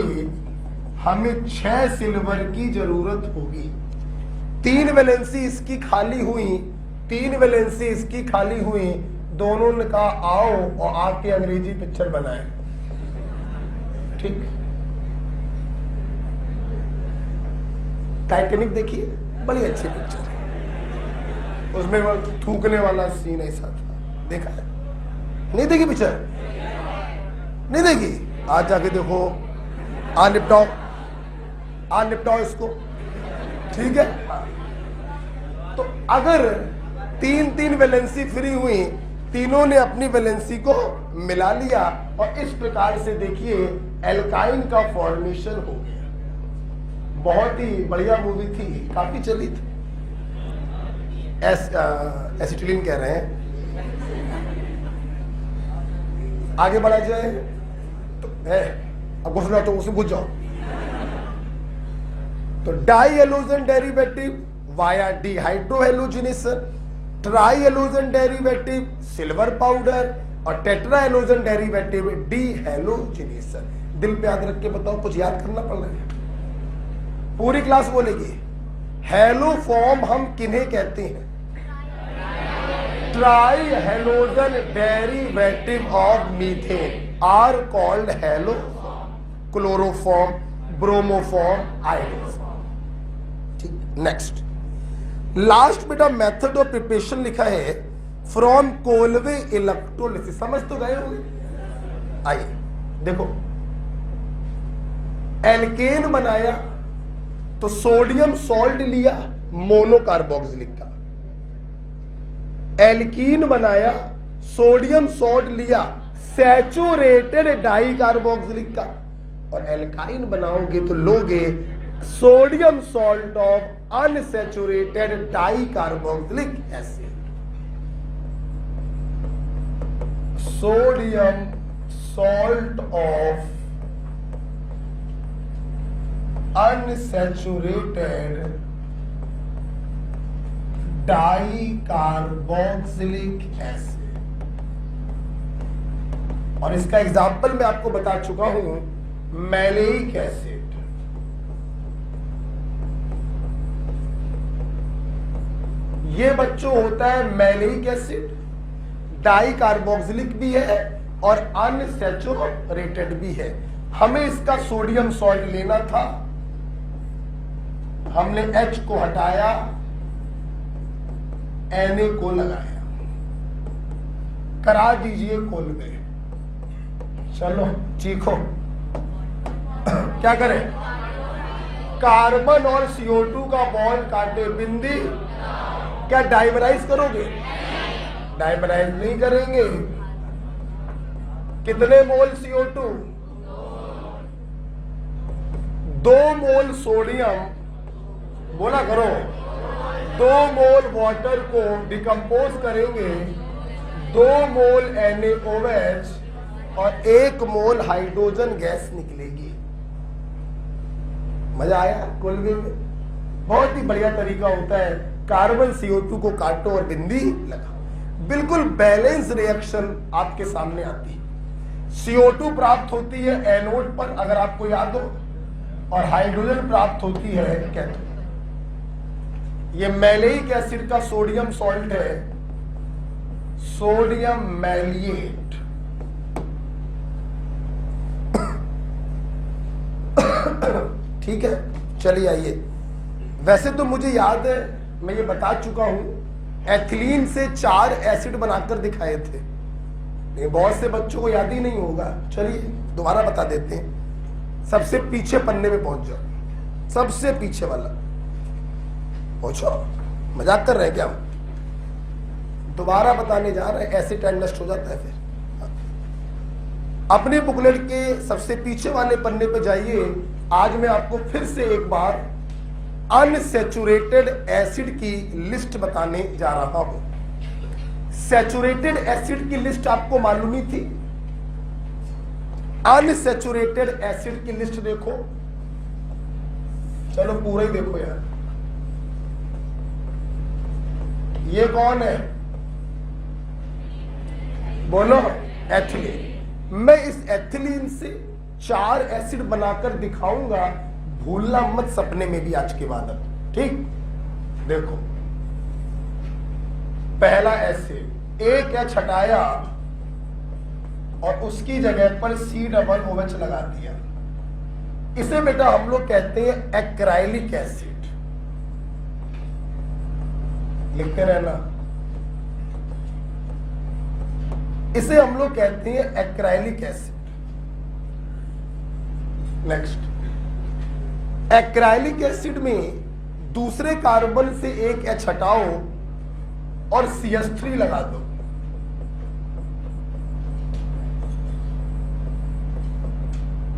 हमें 6 सिल्वर की जरूरत होगी। 3 वैलेंसी इसकी खाली हुई, 3 वैलेंसी इसकी खाली हुई, दोनों ने कहा आओ और आके अंग्रेजी पिक्चर बनाए। ठीक। टाइटैनिक देखिए, बड़ी अच्छी पिक्चर है, उसमें वो थूकने वाला सीन ऐसा था, देखा है? नहीं देखी पिक्चर? नहीं देखी? आज जाके देखो, निपटाओ इसको। ठीक है। तो अगर 3 वैलेंसी फ्री हुई, तीनों ने अपनी वैलेंसी को मिला लिया और इस प्रकार से देखिए एल्काइन का फॉर्मेशन हो गया। बहुत ही बढ़िया मूवी थी, काफी चली थी। एसिटिलीन कह रहे हैं। आगे बढ़ा जाए तो अब घोषणा तो उसे बुझ जाओ। तो die halogen derivative via dehydrohalogenation, try halogen derivative silver powder और टेट्रा हेलोजन डेरिवेटिव डीहेलोजिनेशन। दिल पे याद रख के बताओ, कुछ याद करना पड़ रहा है? पूरी क्लास बोलेगी। हेलोफॉर्म हम किन्हें कहते हैं? Tri halogen derivative of methane are called haloform, chloroform, bromoform, iodoform. ठीक। नेक्स्ट, लास्ट बेटा मेथड ऑफ प्रिपरेशन लिखा है फ्रॉम कोलवे इलेक्ट्रोलिसिस। समझ तो गए होंगे। आइए देखो, एल्केन बनाया तो सोडियम सॉल्ट लिया, मोनोकार्बोक्सिलिक का। एल्कीन बनाया, सोडियम सॉल्ट लिया, सैचुरेटेड डाइकार्बोक्सिलिक का। और एल्काइन बनाओगे तो लोगे sodium salt of unsaturated dicarboxylic acid. Sodium salt of unsaturated dicarboxylic acid. और इसका एग्जाम्पल मैं आपको बता चुका हूं, मैलेइक एसिड। ये बच्चों होता है मैलेइक एसिड, डाइकार्बोक्सिलिक भी है और अनसैचुरेटेड भी है। हमें इसका सोडियम सॉल्ट लेना था, हमने H को हटाया, Na को लगाया। करा दीजिए कोलवे। चलो चीखो। क्या करें? कार्बन और CO2 का बॉन्ड काटे, बिंदी। क्या डाइमराइज करोगे? डाइमराइज नहीं करेंगे। कितने मोल CO2? 2 मोल सोडियम, बोला करो, 2 मोल वाटर को डिकम्पोज करेंगे, 2 मोल NaOH और 1 मोल हाइड्रोजन गैस निकलेगी। मजा आया? कोलवे में बहुत ही बढ़िया तरीका होता है, कार्बन CO2 को काटो और बिंदी लगाओ। बिल्कुल बैलेंस रिएक्शन आपके सामने आती है। CO2 प्राप्त होती है एनोड पर, अगर आपको याद हो, और हाइड्रोजन प्राप्त होती है कैथोड। ये मैलेइक एसिड का सोडियम सॉल्ट है, सोडियम मैलिएट। ठीक है, चलिए आइए। वैसे तो मुझे याद है, मैं ये बता चुका हूं, एथिलीन से 4 एसिड बनाकर दिखाए थे। ये बहुत से बच्चों को याद ही नहीं होगा। चलिए दोबारा बता देते हैं। सबसे पीछे पन्ने में पहुंच जाओ, सबसे पीछे वाला पहुंचो। मजाक कर रहे हैं क्या हम? दोबारा बताने जा रहे हैं, ऐसे टाइम नष्ट हो जाता है फिर। अपने बुकलेट के सबसे पीछे वाले पन्ने पे जाइए। आज मैं आपको फिर से एक बार अनसैचुरेटेड एसिड की लिस्ट बताने जा रहा हूं। सैचुरेटेड एसिड की लिस्ट आपको मालूम ही थी। अनसैचुरेटेड एसिड की लिस्ट देखो, चलो पूरा ही देखो यार। ये कौन है? बोलो। एथिलीन। मैं इस एथिलीन से 4 एसिड बनाकर दिखाऊंगा, भूलना मत सपने में भी आज के बाद। ठीक, देखो पहला एसिड एक एच हटाया और उसकी जगह पर C OH लगा दिया। इसे बेटा हम लोग कहते हैं एक्राइलिक एसिड। लिखते रहना, इसे हम लोग कहते हैं acrylic acid. Next, acrylic acid में दूसरे कार्बन से एक H हटाओ और CH3 लगा दो।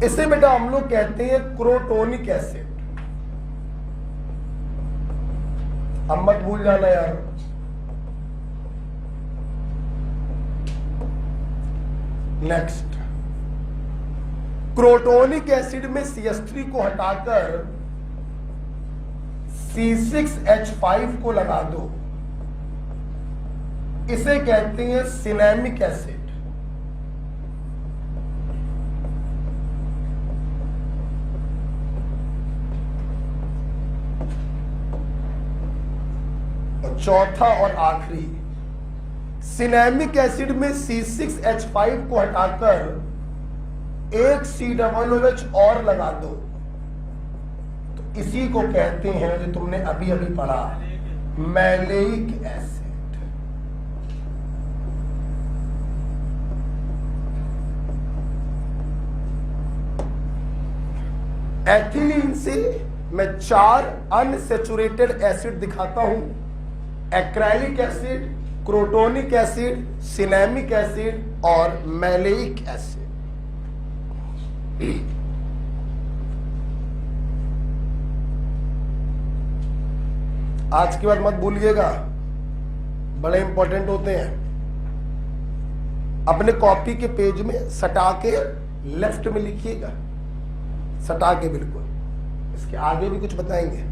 इसे बेटा हम लोग कहते हैं क्रोटोनिक एसिड। अब मत भूल जाना यार। नेक्स्ट, क्रोटोनिक एसिड में CH3 को हटाकर C6H5 को लगा दो। इसे कहते हैं सिनेमिक एसिड। और चौथा और आखिरी, सिनेमिक एसिड में C6H5 को हटाकर एक COOH और लगा दो, तो इसी को कहते हैं जो तुमने अभी अभी पढ़ा, मैलेइक एसिड। एथिलीन से मैं 4 अनसैचुरेटेड एसिड दिखाता हूं, acrylic acid, crotonic acid, cinnamic acid और मैलेइक एसिड। आज के बाद मत भूलिएगा, बड़े इंपॉर्टेंट होते हैं। अपने कॉपी के पेज में सटा के लेफ्ट में लिखिएगा, सटा के बिल्कुल। इसके आगे भी कुछ बताएंगे।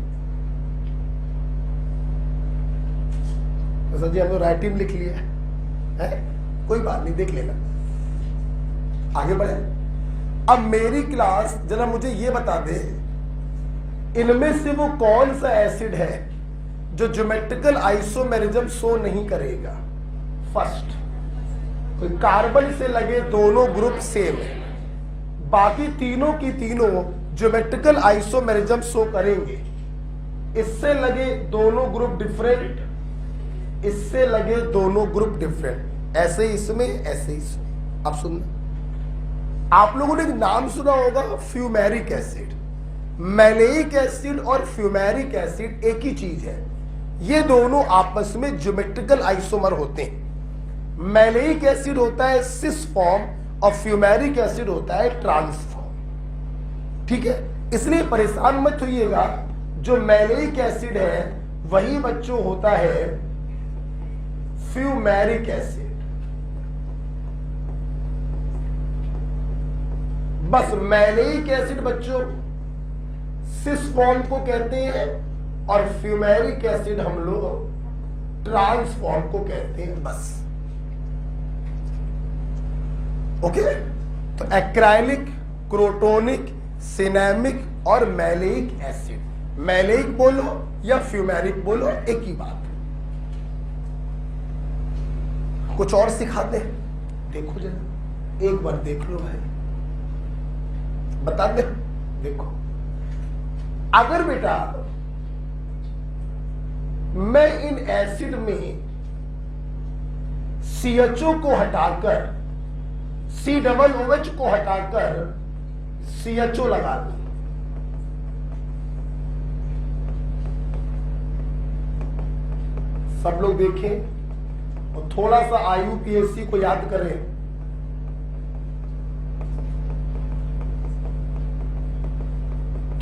तो सर जी हम लोग राइटिंग लिख लिया है, कोई बात नहीं, देख लेना। आगे बढ़े। अब मेरी क्लास जरा मुझे ये बता दे, इनमें से वो कौन सा एसिड है जो ज्योमेट्रिकल आइसोमेरिज्म शो नहीं करेगा? फर्स्ट, कोई कार्बन से लगे दोनों ग्रुप सेम है, बाकी तीनों की तीनों ज्योमेट्रिकल आइसोमेरिज्म शो करेंगे। इससे लगे दोनों ग्रुप डिफरेंट, इससे लगे दोनों ग्रुप डिफरेंट, ऐसे इसमें, ऐसे इसमें। अब सुनना, आप लोगों ने नाम सुना होगा फ्यूमेरिक एसिड। मैलेइक एसिड और फ्यूमेरिक एसिड एक ही चीज है, ये दोनों आपस में ज्योमेट्रिकल आइसोमर होते हैं। मैलेइक एसिड होता है सिस फॉर्म और फ्यूमेरिक एसिड होता है ट्रांस फॉर्म। ठीक है, इसलिए परेशान मत होइएगा। जो मैलेइक एसिड है वही बच्चों होता है फ्यूमेरिक एसिड। बस मैलेइक एसिड बच्चों सिस फॉर्म को कहते हैं और फ्यूमेरिक एसिड हम लोग ट्रांसफॉर्म को कहते हैं बस। ओके, तो एक्राइलिक, क्रोटोनिक, सिनेमिक और मैलेइक एसिड। मैलेइक बोलो या फ्यूमेरिक बोलो, एक ही बात। कुछ और सिखा दे, देखो जरा, एक बार देख लो भाई, बता दे। देखो, अगर बेटा मैं इन एसिड में CHO को हटाकर, COOH को हटाकर CHO लगा दूं, सब लोग देखें और थोड़ा सा IUPAC को याद करें।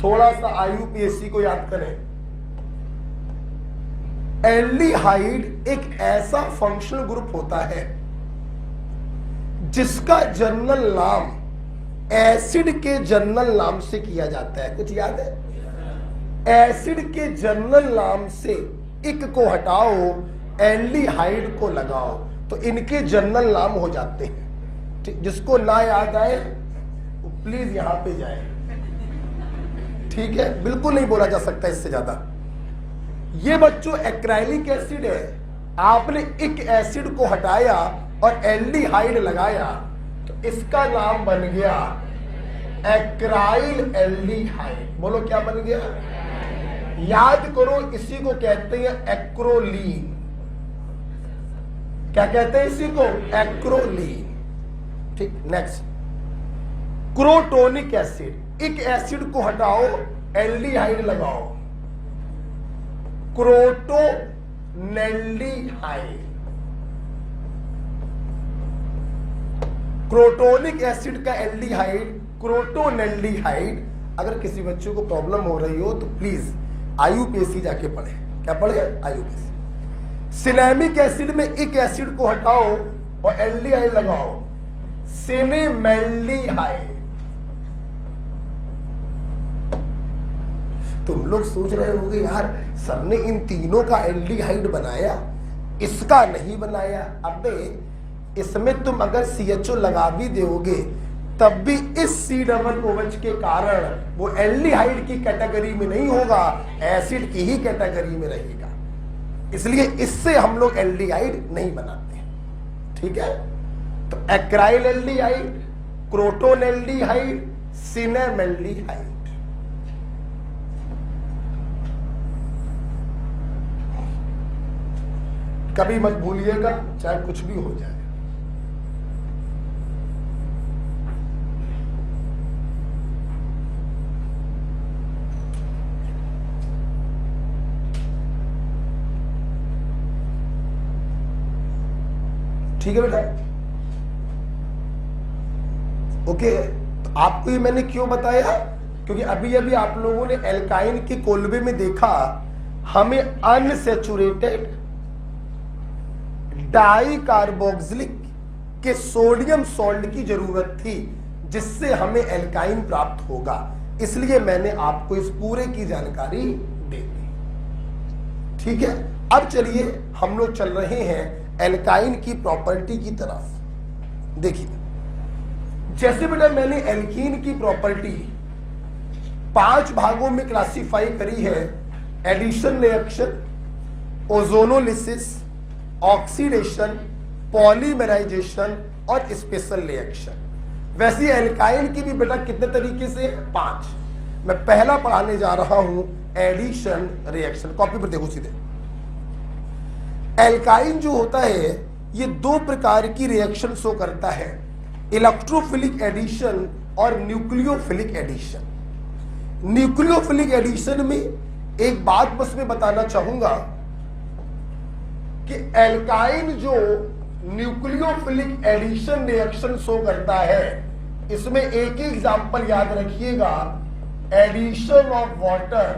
थोड़ा सा IUPAC को याद करें। एल्डिहाइड एक ऐसा फंक्शनल ग्रुप होता है जिसका जनरल नाम एसिड के जनरल नाम से किया जाता है। कुछ याद है? एसिड के जनरल नाम से एक को हटाओ, एल्डिहाइड को लगाओ, तो इनके जनरल नाम हो जाते हैं। जिसको ना याद आए वो प्लीज यहां पे जाए, ठीक है? बिल्कुल नहीं बोला जा सकता इससे ज्यादा। ये बच्चों एक्राइलिक एसिड है, आपने एक एसिड को हटाया और एल्डिहाइड लगाया तो इसका नाम बन गया एक्राइल एल्डिहाइड। बोलो क्या बन गया? याद करो, इसी को कहते हैं एक्रोलीन। क्या कहते हैं इसी को? एक्रोलीन। ठीक, नेक्स्ट क्रोटोनिक एसिड। एक एसिड को हटाओ, एल्डिहाइड लगाओ, क्रोटोनेल्डिहाइड। क्रोटोनिक एसिड का एल्डिहाइड क्रोटोनेल्डिहाइड। अगर किसी बच्चे को प्रॉब्लम हो रही हो तो प्लीज IUPAC जाके पढ़े। क्या पढ़े? IUPAC। सिनेमिक एसिड में एक एसिड को हटाओ और एल्डिहाइड लगाओ, सिनेमेल्डिहाइड। तुम लोग सोच रहे होंगे यार सर ने इन तीनों का एल्डिहाइड बनाया, इसका नहीं बनाया। अबे इसमें तुम अगर CHO लगा भी दोगे तब भी इस COOH के कारण वो एल्डिहाइड की कैटेगरी में नहीं होगा, एसिड की ही कैटेगरी में रहेगा। इसलिए इससे हम लोग एल्डिहाइड नहीं बनाते, ठीक है? तो एक्राइल एल्डिहाइड, क्रोटोनेल्डिहाइड, सिनेमेल्डिहाइड। कभी मत भूलिएगा, चाहे कुछ भी हो जाए। ठीक है बेटा? ओके, तो आपको ये मैंने क्यों बताया? क्योंकि अभी अभी आप लोगों ने एल्काइन के कोलबे में देखा हमें अनसैचुरेटेड डाई कार्बोक्सिलिक के सोडियम सॉल्ट की जरूरत थी जिससे हमें एल्काइन प्राप्त होगा। इसलिए मैंने आपको इस पूरे की जानकारी दे दी, ठीक है? अब चलिए हम लोग चल रहे हैं एल्काइन की प्रॉपर्टी की तरफ। देखिए, जैसे बेटा मैंने एल्कीन की प्रॉपर्टी 5 भागों में क्लासिफाई करी है, addition reaction, ozonolysis, oxidation, polymerisation और स्पेशल रिएक्शन। वैसे एल्काइन की भी बेटा कितने तरीके से? 5। मैं पहला पढ़ाने जा रहा हूं एडिशन रिएक्शन। कॉपी पर देखो सीधे। एल्काइन जो होता है ये 2 प्रकार की रिएक्शन शो करता है, इलेक्ट्रोफिलिक एडिशन और न्यूक्लियोफिलिक एडिशन। न्यूक्लियोफिलिक एडिशन में एक बात बस मैं बताना चाहूंगा कि एल्काइन जो न्यूक्लियोफिलिक एडिशन रिएक्शन शो करता है, इसमें एक ही एग्जांपल याद रखिएगा, addition of water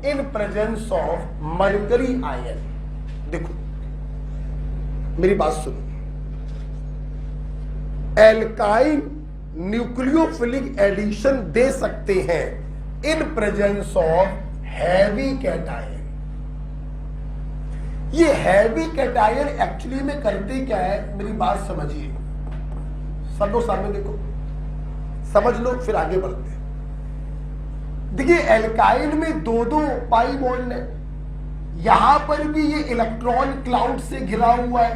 in presence of mercury ion. देखो मेरी बात सुनो, एल्काइन न्यूक्लियोफिलिक एडिशन दे सकते हैं इन प्रेजेंस ऑफ हैवी कैटायन। ये हैवी कैटायन एक्चुअली में करते क्या है, मेरी बात समझिए, सब लोग सामने देखो, समझ लो फिर आगे बढ़ते हैं। देखिए एल्काइन में दो दो पाई बॉन्ड है, यहां पर भी ये इलेक्ट्रॉन क्लाउड से घिरा हुआ है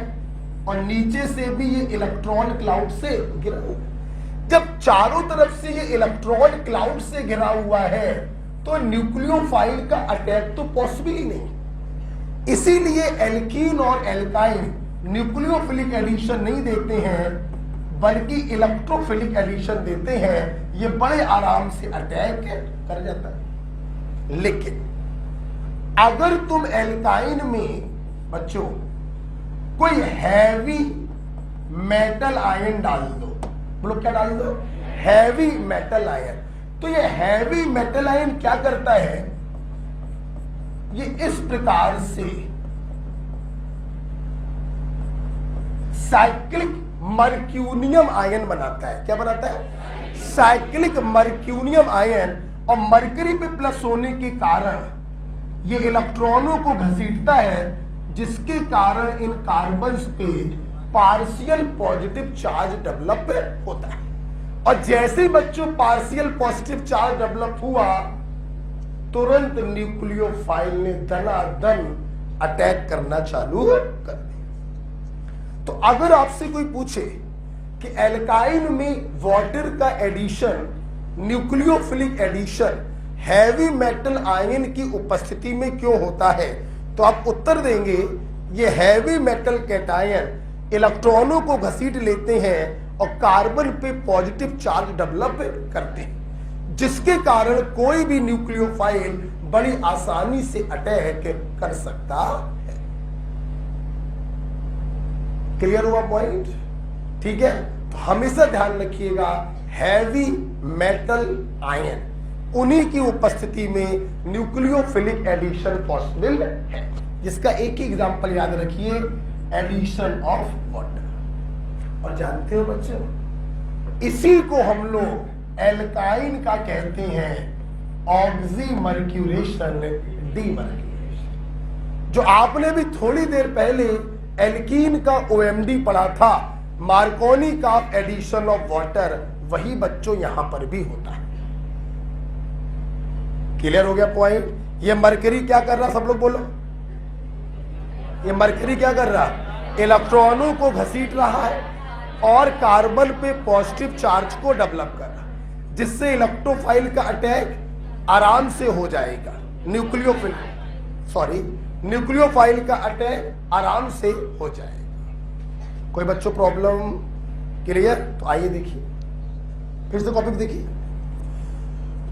और नीचे से भी ये इलेक्ट्रॉन क्लाउड से घिरा हुआ है। जब चारों तरफ से ये इलेक्ट्रॉन क्लाउड से घिरा हुआ है तो न्यूक्लियोफाइल का अटैक तो पॉसिबल ही नहीं। इसीलिए एल्कीन और एल्काइन न्यूक्लियोफिलिक एडिशन नहीं देते हैं बल्कि इलेक्ट्रोफिलिक एडिशन देते हैं। ये बड़े आराम से अटैक कर जाता है। लेकिन अगर तुम एल्काइन में बच्चों कोई हैवी मेटल आयन डाल दो, बोलो क्या डाल दो, हैवी मेटल आयन, तो ये हैवी मेटल आयन क्या करता है, ये इस प्रकार से साइक्लिक मर्क्यूनियम आयन बनाता है। क्या बनाता है, साइक्लिक मर्क्यूनियम आयन। और मरकरी पे प्लस होने के कारण ये इलेक्ट्रॉनों को घसीटता है, जिसके कारण इन कार्बन्स पे पार्शियल पॉजिटिव चार्ज डेवलप होता है। और जैसे बच्चों पार्शियल पॉजिटिव चार्ज डेवलप हुआ, तुरंत न्यूक्लियोफाइल ने दनादन अटैक करना चालू कर दिया। तो अगर आपसे कोई पूछे कि एल्काइन में वाटर का addition, nucleophilic addition heavy metal ion की उपस्थिति में क्यों होता है, तो आप उत्तर देंगे ये हैवी मेटल कैटायन इलेक्ट्रॉनों को घसीट लेते हैं और कार्बन पे पॉजिटिव चार्ज डेवलप करते हैं, जिसके कारण कोई भी न्यूक्लियोफाइल बड़ी आसानी से अटैक कर सकता है। क्लियर हुआ पॉइंट? ठीक है, तो हमेशा ध्यान रखिएगा हैवी मेटल आयन, उन्हीं की उपस्थिति में न्यूक्लियोफिलिक एडिशन पॉसिबल है। जिसका एक ही एग्जांपल याद रखिए, एडिशन ऑफ वाटर। और जानते हो बच्चों, इसी को हम लोग एल्काइन का कहते हैं ऑक्सीमर्क्यूरेशन, डीमर्क्यूरेशन। जो आपने भी थोड़ी देर पहले एल्कीन का ओएमडी पढ़ा था, मार्कोनी का एडिशन ऑफ वाटर, वही बच्चों यहां पर भी होता है। क्लियर हो गया पॉइंट? ये मरकरी क्या कर रहा, सब लोग बोलो, ये मरकरी क्या कर रहा, इलेक्ट्रॉनों को घसीट रहा है और कार्बन पे पॉजिटिव चार्ज को डेवलप कर रहा है, जिससे इलेक्ट्रोफाइल का अटैक आराम से हो जाएगा। न्यूक्लियोफाइल का अटैक आराम से हो जाएगा। कोई बच्चों प्रॉब्लम? क्लियर? तो आइए देखिए, फिर से कॉपी देखिए।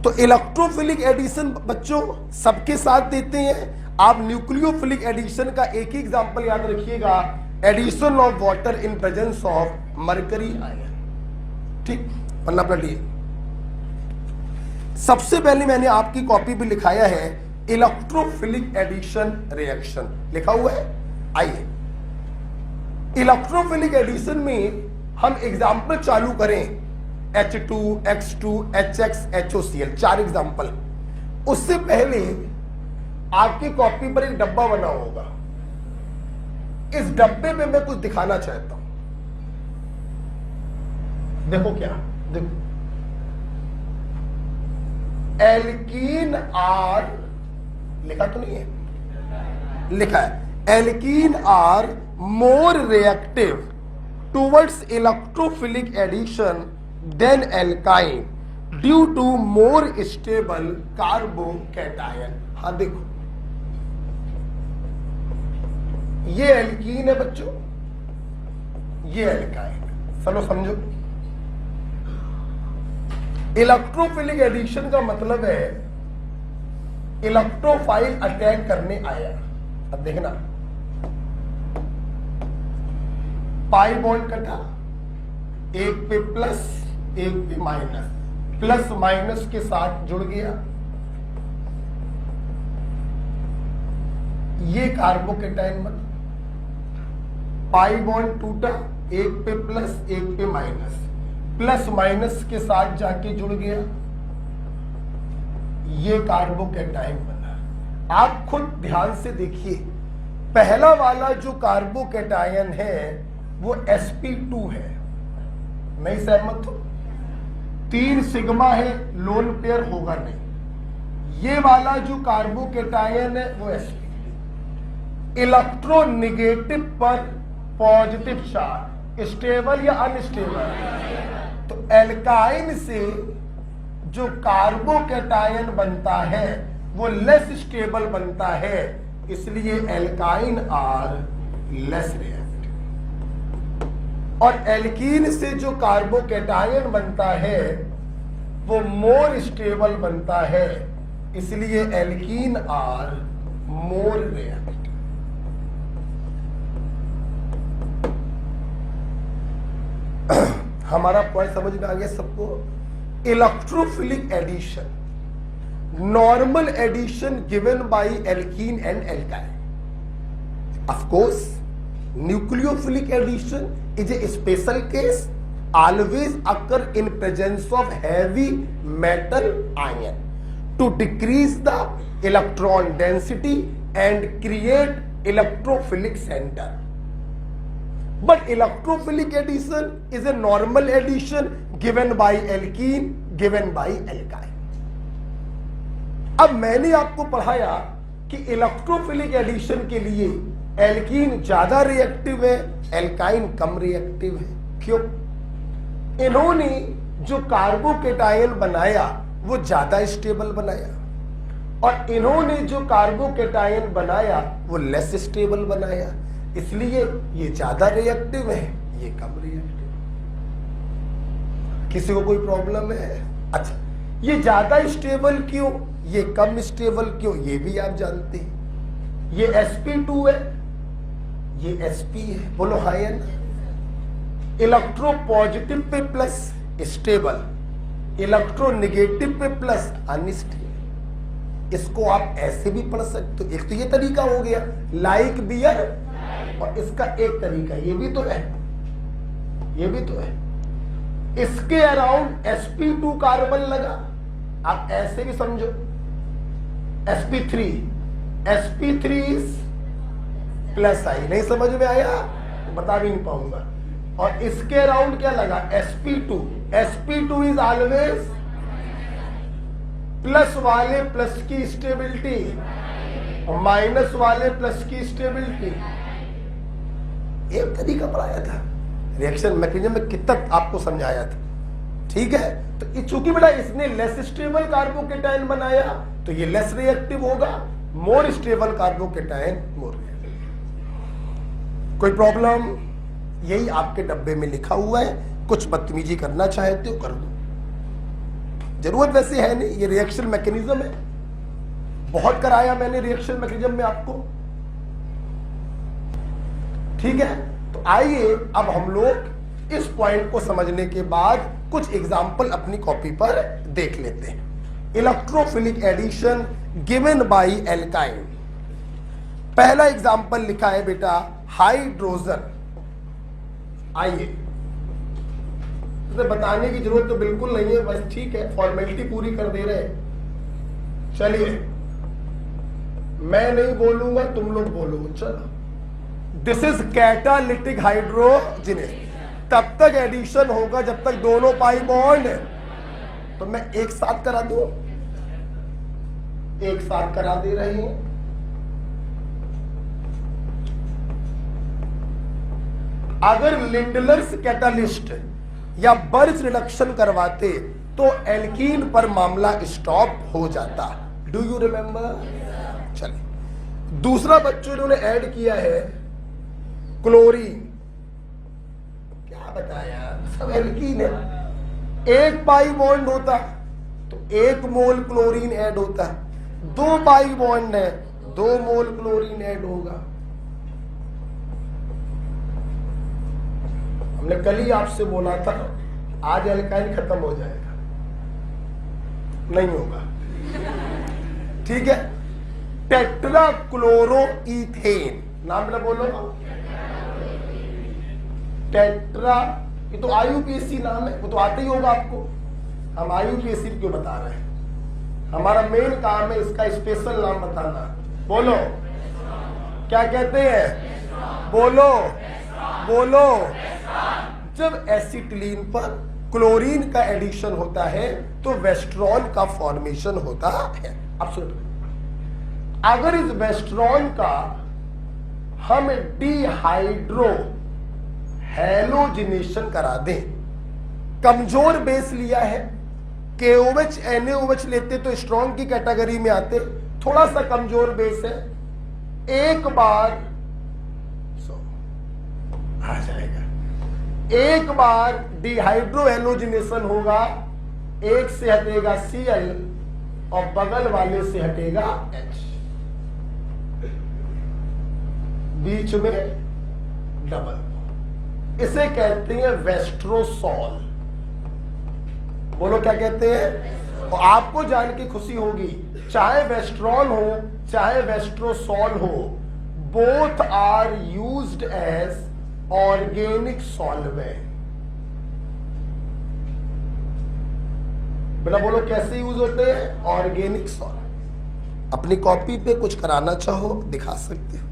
तो इलेक्ट्रोफिलिक एडिशन बच्चों सबके साथ देते हैं। आप न्यूक्लियोफिलिक एडिशन का एक ही एग्जांपल याद रखिएगा, addition of water in presence of mercury ion. ठीक, पन्ना पलटिए। सबसे पहले मैंने आपकी कॉपी पे लिखाया है इलेक्ट्रोफिलिक एडिशन रिएक्शन, लिखा हुआ है। आइए, इलेक्ट्रोफिलिक एडिशन में हम एग्जांपल चालू करें, H2, X2, HX, HOCl, 4 example. उससे पहले आपकी कॉपी पर एक डब्बा बना होगा, इस डब्बे में मैं कुछ दिखाना चाहता हूं। देखो क्या, देखो एल्कीन आर लिखा तो नहीं है, लिखा है alkene are more reactive towards electrophilic addition than alkyne due to more stable carbocation. हाँ देखो, ये एल्कीन है बच्चों, ये एल्काइन। चलो समझो, इलेक्ट्रोफिलिक एडिशन का मतलब है इलेक्ट्रोफाइल अटैक करने आया। अब देखना, पाई बॉन्ड कटा, एक पे प्लस एक पे माइनस, प्लस माइनस के साथ जुड़ गया, ये कार्बोकैटायन बना। पाई बॉन्ड टूटा, एक पे प्लस एक पे माइनस, प्लस माइनस के साथ जाके जुड़ गया, ये कार्बोकैटायन बना। आप खुद ध्यान से देखिए, पहला वाला जो कार्बोकैटायन है वो sp2 है, नहीं सहमत हो? 3 सिग्मा है, लोन पेयर होगा नहीं। ये वाला जो कार्बोकैटायन है वो sp, इलेक्ट्रोनेगेटिव पर पॉजिटिव चार्ज, स्टेबल या अनस्टेबल? तो एल्काइन से जो कार्बोकैटायन बनता है वो लेस स्टेबल बनता है, इसलिए एल्काइन आर लेस रिएक्टिव। और एल्कीन से जो कार्बोकैटायन बनता है वो मोर स्टेबल बनता है, इसलिए एल्कीन आर मोर रिएक्टिव। हमारा पॉइंट समझ में आ गया सबको? Electrophilic addition, normal addition given by alkene and alkyne. Of course nucleophilic addition is a special case, always occur in presence of heavy metal ion to decrease the electron density and create electrophilic center. But electrophilic addition is a normal addition given by alkene, given by alkyne. अब मैंने आपको पढ़ाया कि इलेक्ट्रोफिलिक एडिशन के लिए एल्कीन ज्यादा रिएक्टिव है, एल्काइन कम रिएक्टिव है। क्यों? इन्होंने जो कार्बोकैटायन बनाया वो ज्यादा स्टेबल बनाया, और इन्होंने जो कार्बोकैटायन बनाया वो लेस स्टेबल बनाया, इसलिए ये ज्यादा रिएक्टिव है, ये कम रिएक्टिव। किसी को कोई प्रॉब्लम है? अच्छा, ये ज्यादा स्टेबल क्यों, ये कम स्टेबल क्यों, ये भी आप जानते हैं। ये sp2 है, ये sp है, बोलो हाई है ना? Electro positive pay plus stable, electro negative पे प्लस अनस्टेबल। इसको आप ऐसे भी पढ़ सकते हो। एक तो ये तरीका हो गया लाइक बियर, और इसका एक तरीका ये भी तो है, ये भी तो है। इसके अराउंड sp2 कार्बन लगा, आप ऐसे भी समझो sp3 प्लस आई। नहीं समझ में आया तो बता भी नहीं पाऊंगा। और इसके अराउंड क्या लगा? sp2 इज ऑलवेज प्लस वाले प्लस की स्टेबिलिटी और माइनस वाले प्लस की स्टेबिलिटी। एक तरीका पढ़ाया था, रिएक्शन मैकेनिज्म में कितना आपको समझाया था, ठीक है? तो चूंकि बेटा इसने लेस स्टेबल कार्बोकैटायन बनाया तो ये लेस रिएक्टिव होगा, मोर स्टेबल कार्बोकैटायन मोर रिएक्टिव। कोई प्रॉब्लम? यही आपके डब्बे में लिखा हुआ है। कुछ बदतमीजी करना चाहते हो कर दो, जरूरत वैसे है नहीं, ये रिएक्शन मैकेनिज्म है। बहुत कराया मैंने रिएक्शन मैकेनिज्म में आपको, ठीक है? तो आइए अब हम लोग इस पॉइंट को समझने के बाद कुछ एग्जाम्पल अपनी कॉपी पर देख लेते हैं। Electrophilic addition given by alkyne. पहला एग्जाम्पल लिखा है बेटा हाइड्रोजन। आइए, इसे बताने की जरूरत तो बिल्कुल नहीं है, बस ठीक है फॉर्मेलिटी पूरी कर दे रहे हैं। चलिए, मैं नहीं बोलूंगा, तुम लोग बोलोगे। चलो, दिस इज कैटालिटिक हाइड्रोजिनेस। तब तक एडिशन होगा जब तक दोनों पाई बॉन्ड है। तो मैं एक साथ करा दूं, एक साथ करा दे रहे हैं। अगर लिंडलर्स कैटालिस्ट या बर्ज रिडक्शन करवाते तो एल्कीन पर मामला स्टॉप हो जाता। Do you remember? चलिए, दूसरा बच्चों इन्होंने ऐड किया है क्लोरीन। क्या बताया, सब एल्कीन है। एक पाई बॉन्ड होता तो 1 मोल क्लोरीन ऐड होता, 2 पाई बॉन्ड है 2 मोल क्लोरीन ऐड होगा। हमने कल ही आपसे बोला था आज एल्काइन खत्म हो जाएगा, नहीं होगा, ठीक है? टेट्रा क्लोरोईथेन, नाम बेटा बोलो। टेट्रा, ये तो आईयूपीएसी नाम है, वो तो आता ही होगा आपको। हम आईयूपीएसी क्यों बता रहे हैं? हमारा मेन काम है इसका स्पेशल नाम बताना। बोलो, क्या कहते हैं? बोलो बोलो। जब एसिटिलीन पर क्लोरीन का एडिशन होता है तो वेस्ट्रॉन का फॉर्मेशन होता है। अब सुनो, अगर इस वेस्ट्रॉन का हम डिहाइड्रो हैलोजिनेशन करा दें, कमजोर बेस लिया है, KOH NaOH लेते तो स्ट्रॉन्ग की कैटेगरी में आते, थोड़ा सा कमजोर बेस है, एक बार आ जाएगा, एक बार डिहाइड्रो हैलोजिनेशन होगा, एक से हटेगा Cl और बगल वाले से हटेगा H, बीच में डबल, इसे कहते हैं वेस्ट्रोसॉल। बोलो क्या कहते हैं? और आपको जान के खुशी होगी, चाहे वेस्ट्रॉन हो चाहे वेस्ट्रोसॉल हो, both are used as organic solvent. बेटा बोलो कैसे यूज होते हैं? Organic solvent. अपनी कॉपी पे कुछ कराना चाहो दिखा सकते हो।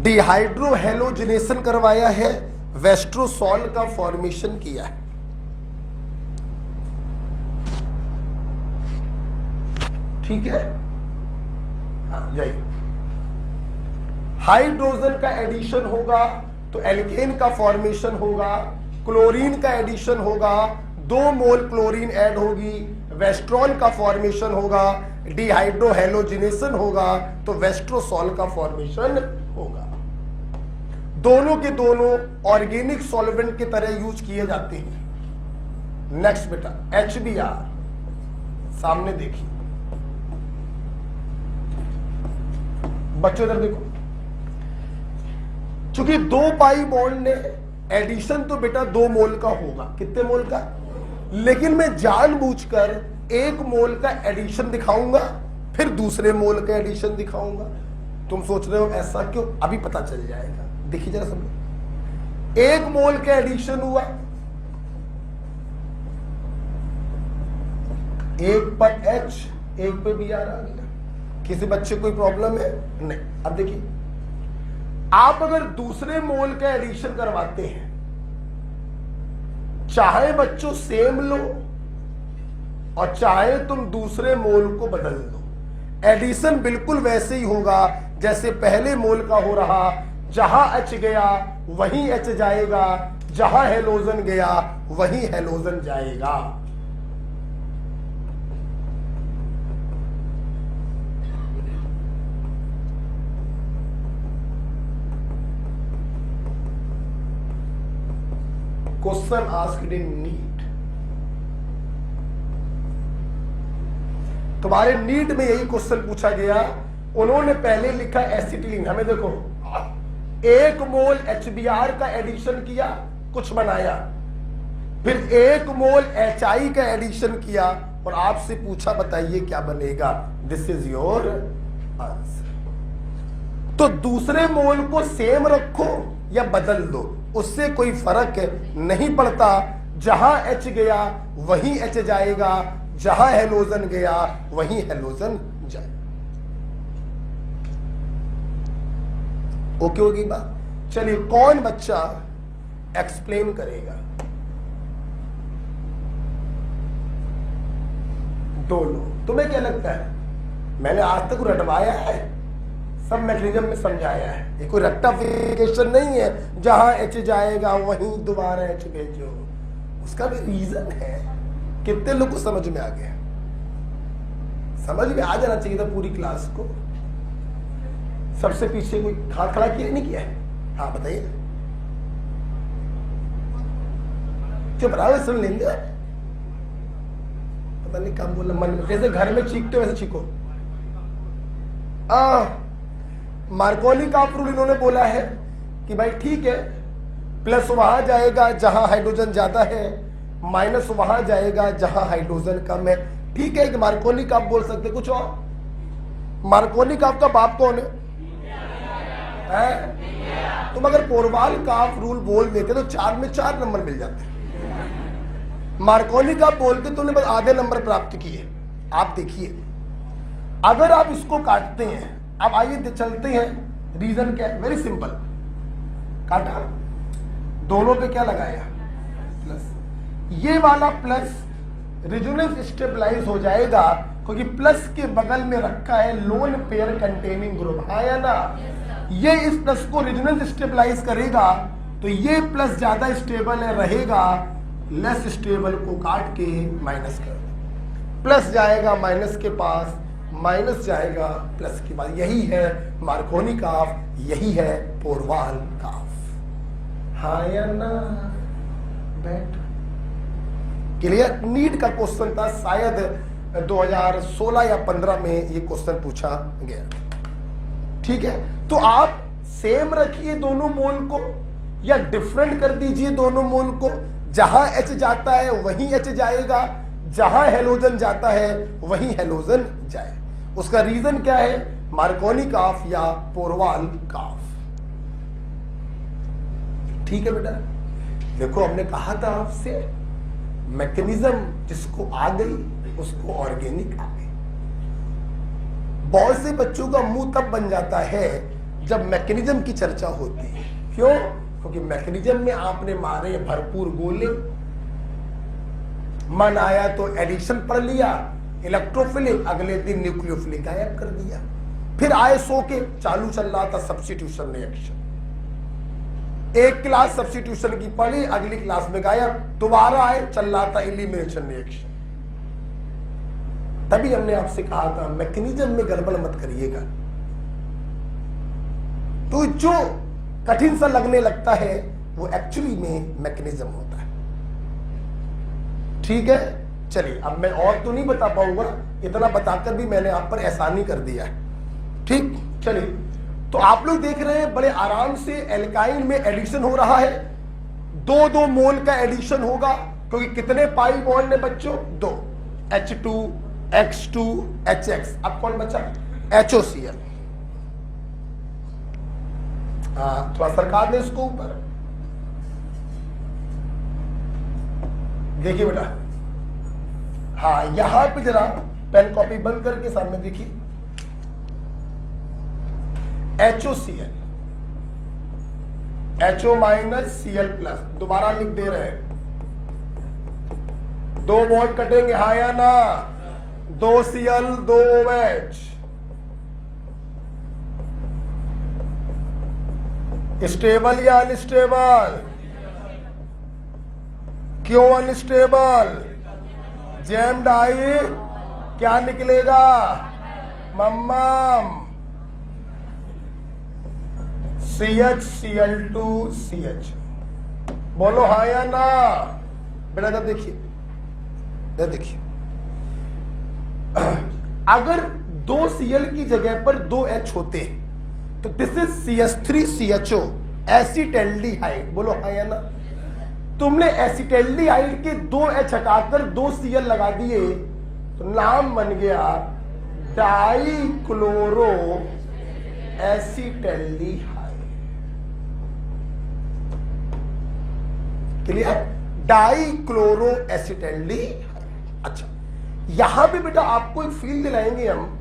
डिहाइड्रो हैलोजिनेशन करवाया है, वेस्ट्रोसॉल का फॉर्मेशन किया है। ठीक है, जाइए। हाइड्रोजन का एडिशन होगा तो एल्केन का फॉर्मेशन होगा, क्लोरीन का एडिशन होगा, 2 मोल क्लोरीन ऐड होगी, वेस्ट्रॉन का फॉर्मेशन होगा, डिहाइड्रो हैलोजिनेशन होगा तो वेस्ट्रोसॉल का फॉर्मेशन होगा। दोनों के दोनों ऑर्गेनिक सॉल्वेंट की तरह यूज किए जाते हैं। नेक्स्ट बेटा HBr, सामने देखिए बच्चों, इधर देखो, चूंकि 2 पाई बॉन्ड ने एडिशन तो बेटा 2 मोल का होगा, कितने मोल का, लेकिन मैं जानबूझकर 1 मोल का एडिशन दिखाऊंगा, फिर दूसरे मोल का एडिशन दिखाऊंगा। तुम सोच रहे हो ऐसा क्यों? अभी पता चल जाएगा, देखिए जरा समझो। 1 मोल का एडिशन हुआ, 1 पर H, 1 पे Br आ गया। किसी बच्चे कोई प्रॉब्लम है? नहीं। अब देखिए, आप अगर दूसरे मोल का एडिशन करवाते हैं, चाहे बच्चों सेम लो और चाहे तुम दूसरे मोल को बदल दो, एडिशन बिल्कुल वैसे ही होगा जैसे पहले मोल का हो रहा। जहां H गया वहीं H जाएगा, जहां हेलोजन गया वहीं हेलोजन जाएगा। क्वेश्चन आस्क्ड इन नीट, तुम्हारे नीट में यही क्वेश्चन पूछा गया। उन्होंने पहले लिखा एसिटिलीन, हमें देखो 1 मोल HBr का एडिशन किया, कुछ बनाया, फिर 1 मोल HI का एडिशन किया और आपसे पूछा बताइए क्या बनेगा। This is your answer. तो दूसरे मोल को सेम रखो या बदल दो, उससे कोई फर्क नहीं पड़ता। जहां H गया वहीं H जाएगा, जहां हेलोजन गया वहीं हेलोजन जाएगा। ओके होगी बात? चलिए, कौन बच्चा एक्सप्लेन करेगा? दोनों। तुम्हें क्या लगता है? मैंने आज तक रटवाया है, सब मैकेनिज्म में समझाया है, ये कोई रेक्टिफिकेशन नहीं है जहां H जाएगा वहीं दोबारा H भेजो। उसका भी रीजन है। कितने लोग को समझ में आ गया? समझ में आ जाना चाहिए था पूरी क्लास को। सबसे पीछे कोई हाथ खड़ा किया नहीं किया है? हाँ बताइए। चुप रहा, सुन लेंगे। पता नहीं कब बोला, मन जैसे घर में चीखते वैसे चीखो। मार्कोनी का रूल इन्होंने बोला है कि भाई ठीक है, प्लस वहां जाएगा जहां हाइड्रोजन ज्यादा है, माइनस वहां जाएगा जहां हाइड्रोजन कम है। ठीक है, कि मार्कोनी का बोल सकते। कुछ और? मार्कोनी का आपका बाप कौन है? तुम अगर पोरवाल का रूल बोल देते तो 4 में 4 नंबर मिल जाते। मार्कोनी का बोलते तुमने बस आधे नंबर प्राप्त किए। आप देखिए, अगर आप इसको काटते हैं, अब आइए चलते हैं, रीजन क्या है, वेरी सिंपल, काटा, दोनों पे क्या लगाया प्लस, ये वाला प्लस रेजोनेंस स्टेबलाइज हो जाएगा क्योंकि प्लस के बगल में रखा है लोन पेयर कंटेनिंग ग्रुप, हाँ या ना, ये इस प्लस को रेजोनेंस स्टेबलाइज करेगा, तो ये प्लस ज्यादा स्टेबल है रहेगा, लेस स्टेबल को काट के माइनस कर दो, प्लस जाएगा माइनस के पास, माइनस जाएगा प्लस के पास, यही है मार्कोनी काफ, यही है पोरवाल काफ, हाँ या ना, बैठ क्लियर। नीट का क्वेश्चन था, शायद 2016 या 15 में ये क्वेश्चन पूछा गया, ठीक है। तो आप सेम रखिए दोनों मोल को या डिफरेंट कर दीजिए दोनों मोल को, जहां H जाता है वहीं H जाएगा, जहां हेलोजन जाता है वहीं हेलोजन जाए। उसका रीजन क्या है, मार्कोनी काफ या पोरवाल काफ, ठीक है बेटा। देखो हमने कहा था आपसे, मैकेनिज्म जिसको आ गई उसको ऑर्गेनिक आ गई। बहुत से बच्चों का मुंह तब बन जाता है जब मैकेनिज्म की चर्चा होती है, क्यों? क्योंकि मैकेनिज्म में आपने मारे भरपूर गोले, मन आया तो एडिशन पढ़ लिया, इलेक्ट्रोफिलिक, अगले दिन न्यूक्लियोफिलिक गायब कर दिया, फिर आए सो के चालू चल रहा था सब्स्टिट्यूशन रिएक्शन, एक क्लास सब्स्टिट्यूशन की पढ़ी, अगली क्लास में गायब, दोबारा आए चल रहा था एलिमिनेशन रिएक्शन। तभी हमने आपसे कहा था मैकेनिज्म में गड़बड़ मत करिएगा। तो जो कठिन सा लगने लगता है वो एक्चुअली में मैकेनिज्म होता है, ठीक है। चलिए अब मैं और तो नहीं बता पाऊंगा, इतना बताकर भी मैंने आप पर एहसानी कर दिया है, ठीक। चलिए तो आप लोग देख रहे हैं बड़े आराम से एल्काइन में एडिशन हो रहा है, 2-2 मोल का एडिशन होगा, क्योंकि कितने पाई बॉन्ड है बच्चों, 2, H2 X2 HX, अब कौन बचा, HOCl। थोड़ा सरका दे इसको ऊपर, देखिए बेटा, हाँ यहां पे जरा पेन कॉपी बंद करके सामने देखिए, HOCl, HO minus Cl plus, दोबारा लिख दे रहे हैं, 2 बॉन्ड कटेंगे, हाँ या ना, 2 Cl 2 OH, स्टेबल या अनस्टेबल, क्यों अनस्टेबल, जैम डाई क्या निकलेगा, मम्मम, CH Cl2 CH, बोलो हाँ या ना बेटा। जब देखिए, जब देखिए, अगर 2 Cl की जगह पर 2 H होते तो दिस इज CH3CHO, एसिटेल्डिहाइड, बोलो हाँ या ना। तुमने एसिटेल्डिहाइड के 2 H हटाकर 2 Cl लगा दिए तो नाम बन गया dichloro acetaldehyde, clear, dichloro acetaldehyde. अच्छा, यहां पे बेटा आपको एक फील दिलाएंगे हम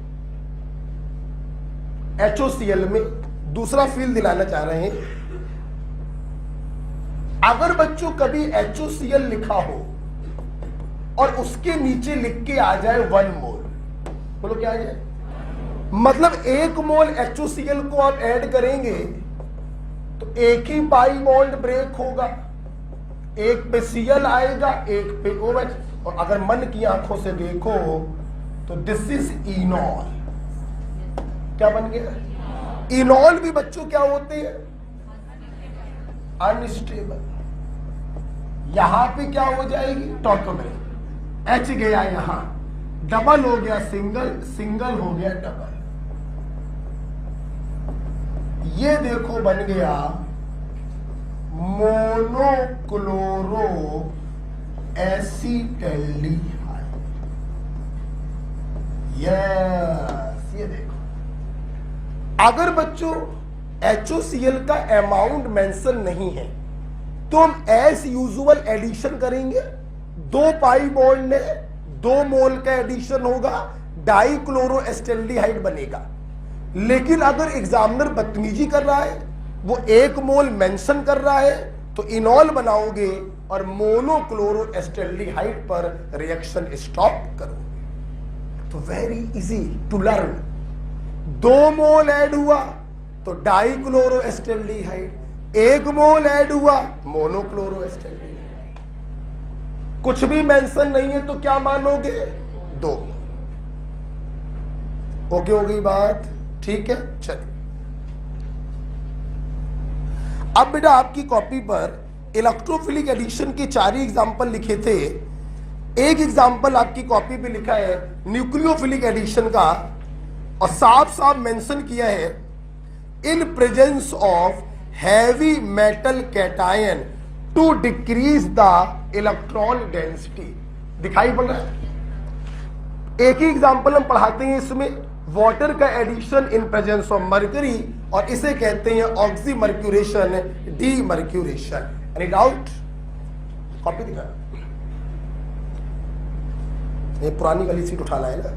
HOCl में, दूसरा फील दिलाना चाह रहे हैं। अगर बच्चों कभी HOCl लिखा हो और उसके नीचे लिख के आ जाए 1 मोल, बोलो क्या आ जाए, मतलब 1 मोल HOCl को आप ऐड करेंगे तो एक ही पाई बॉन्ड ब्रेक होगा, एक पे Cl आएगा, एक पे OH, और अगर मन की आंखों से देखो तो दिस इज इनॉल, क्या बन गया, इनॉल भी बच्चों क्या होते हैं, अनस्टेबल। यहां पे क्या हो जाएगी, टॉटोमेरिक, H गया यहां, डबल हो गया सिंगल, सिंगल हो गया डबल, ये देखो बन गया मोनोक्लोरो एसिटेल्डिहाइड, यस, ये देखो। अगर बच्चों HOCl का अमाउंट मेंशन नहीं है तो हम एज यूजुअल एडिशन करेंगे, 2 पाई बॉन्ड में 2 मोल का एडिशन होगा, डाइक्लोरो एसिटेल्डिहाइड बनेगा। लेकिन अगर एग्जामिनर बदतमीजी कर रहा है, वो 1 मोल मेंशन कर रहा है, तो इनॉल बनाओगे और मोनोक्लोरोएस्टेल्डिहाइड पर रिएक्शन स्टॉप करोगे। तो very easy to learn. 2 mole add हुआ तो डाइक्लोरोएस्टेल्डिहाइड, 1 मोल ऐड हुआ मोनोक्लोरोएस्टेल्डिहाइड। कुछ भी मेंशन नहीं है तो क्या मानोगे? 2। ओके, हो गई बात? ठीक है, चलिए। अब बेटा आपकी कॉपी पर इलेक्ट्रोफिलिक एडिशन के 4 ही एग्जाम्पल लिखे थे। एक एग्जाम्पल आपकी कॉपी पे लिखा है न्यूक्लियोफिलिक एडिशन का, और साफ साफ मेंशन किया है in presence of heavy metal cation to decrease the electron density. दिखाई पड़ रहा है? एक ही एग्जाम्पल हम पढ़ाते हैं इसमें, वाटर का addition in presence of mercury, और इसे कहते हैं oxymercuration, demercuration. Any doubt? Copy दिखा, ये पुरानी वाली सीट उठाना है ना।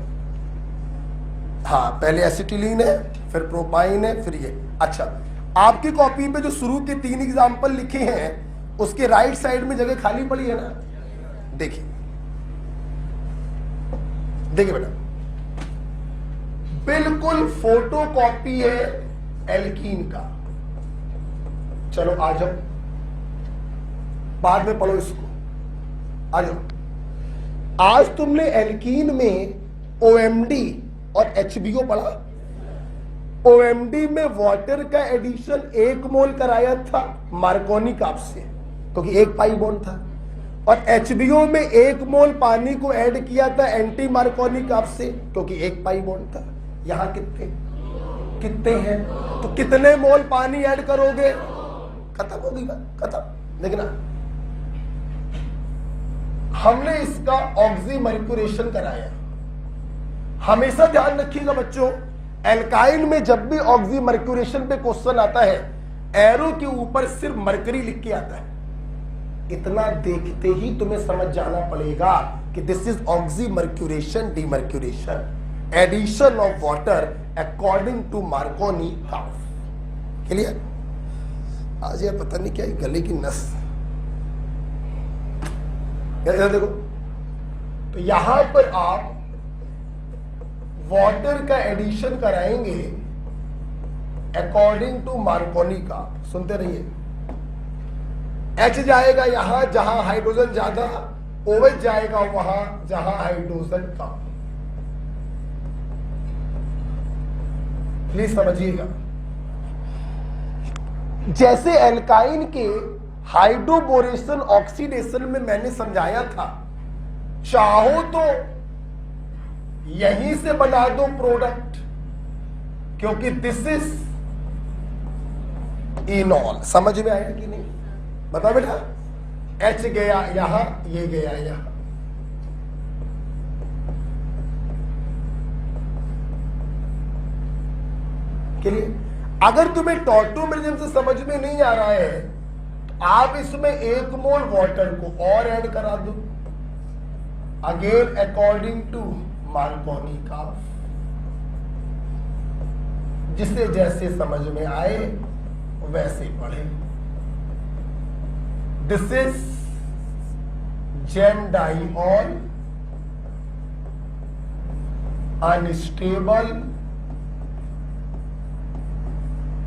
हाँ, पहले एसिटिलीन है, फिर प्रोपाइन है, फिर ये। अच्छा, आपकी कॉपी पे जो शुरू के 3 एग्जाम्पल लिखे हैं उसके राइट साइड में जगह खाली पड़ी है ना। देखिए देखिए बेटा, बिल्कुल फोटोकॉपी है एल्कीन का। चलो आ जाओ, बाद में पढ़ो इसको, आ जाओ। आज तुमने एल्कीन में OMD और HBO पढ़ा। OMD में वाटर का एडिशन 1 मोल कराया था मार्कोनी काप से, क्योंकि 1 पाई बॉन्ड था, और HBO में 1 मोल पानी को ऐड किया था एंटी मार्कोनी काप से, क्योंकि 1 पाई बॉन्ड था। यहां कितने हैं? तो कितने मोल पानी ऐड करोगे? खत्म हो गई बात, खत्म। देखना, हमने इसका ऑक्सीमर्क्यूरेशन कराया। हमेशा ध्यान रखिएगा बच्चों, एल्काइन में जब भी ऑक्सीमर्क्यूरेशन पे क्वेश्चन आता है, एरो के ऊपर सिर्फ मरकरी लिख के आता है। इतना देखते ही तुम्हें समझ जाना पड़ेगा कि this is oxymercuration, demercuration, addition of water according to Markovnikov. Clear? आज यार पता नहीं क्या गले की नस। देखो, तो यहां पर आप वाटर का एडिशन कराएंगे अकॉर्डिंग टू मार्कोनी का। सुनते रहिए, H जाएगा यहां जहां हाइड्रोजन ज्यादा, OH जाएगा वहां जहां हाइड्रोजन कम। प्लीज समझिएगा, जैसे एल्काइन के हाइड्रोबोरेशन ऑक्सीडेशन में मैंने समझाया था, चाहो तो यहीं से बना दो प्रोडक्ट, क्योंकि दिस इज इनॉल। समझ में आया कि नहीं? बता बेटा, H गया यहां, ये गया यहां। के लिए अगर तुम्हें टॉटोमेरिज्म से समझ में नहीं आ रहा है, तो आप इसमें 1 मोल वाटर को और ऐड करा दो, अगेन अकॉर्डिंग टू मार्कोनी काफ, जिसे जैसे समझ में आए वैसे पढ़े। दिस इज जेनडाइऑल, अनस्टेबल,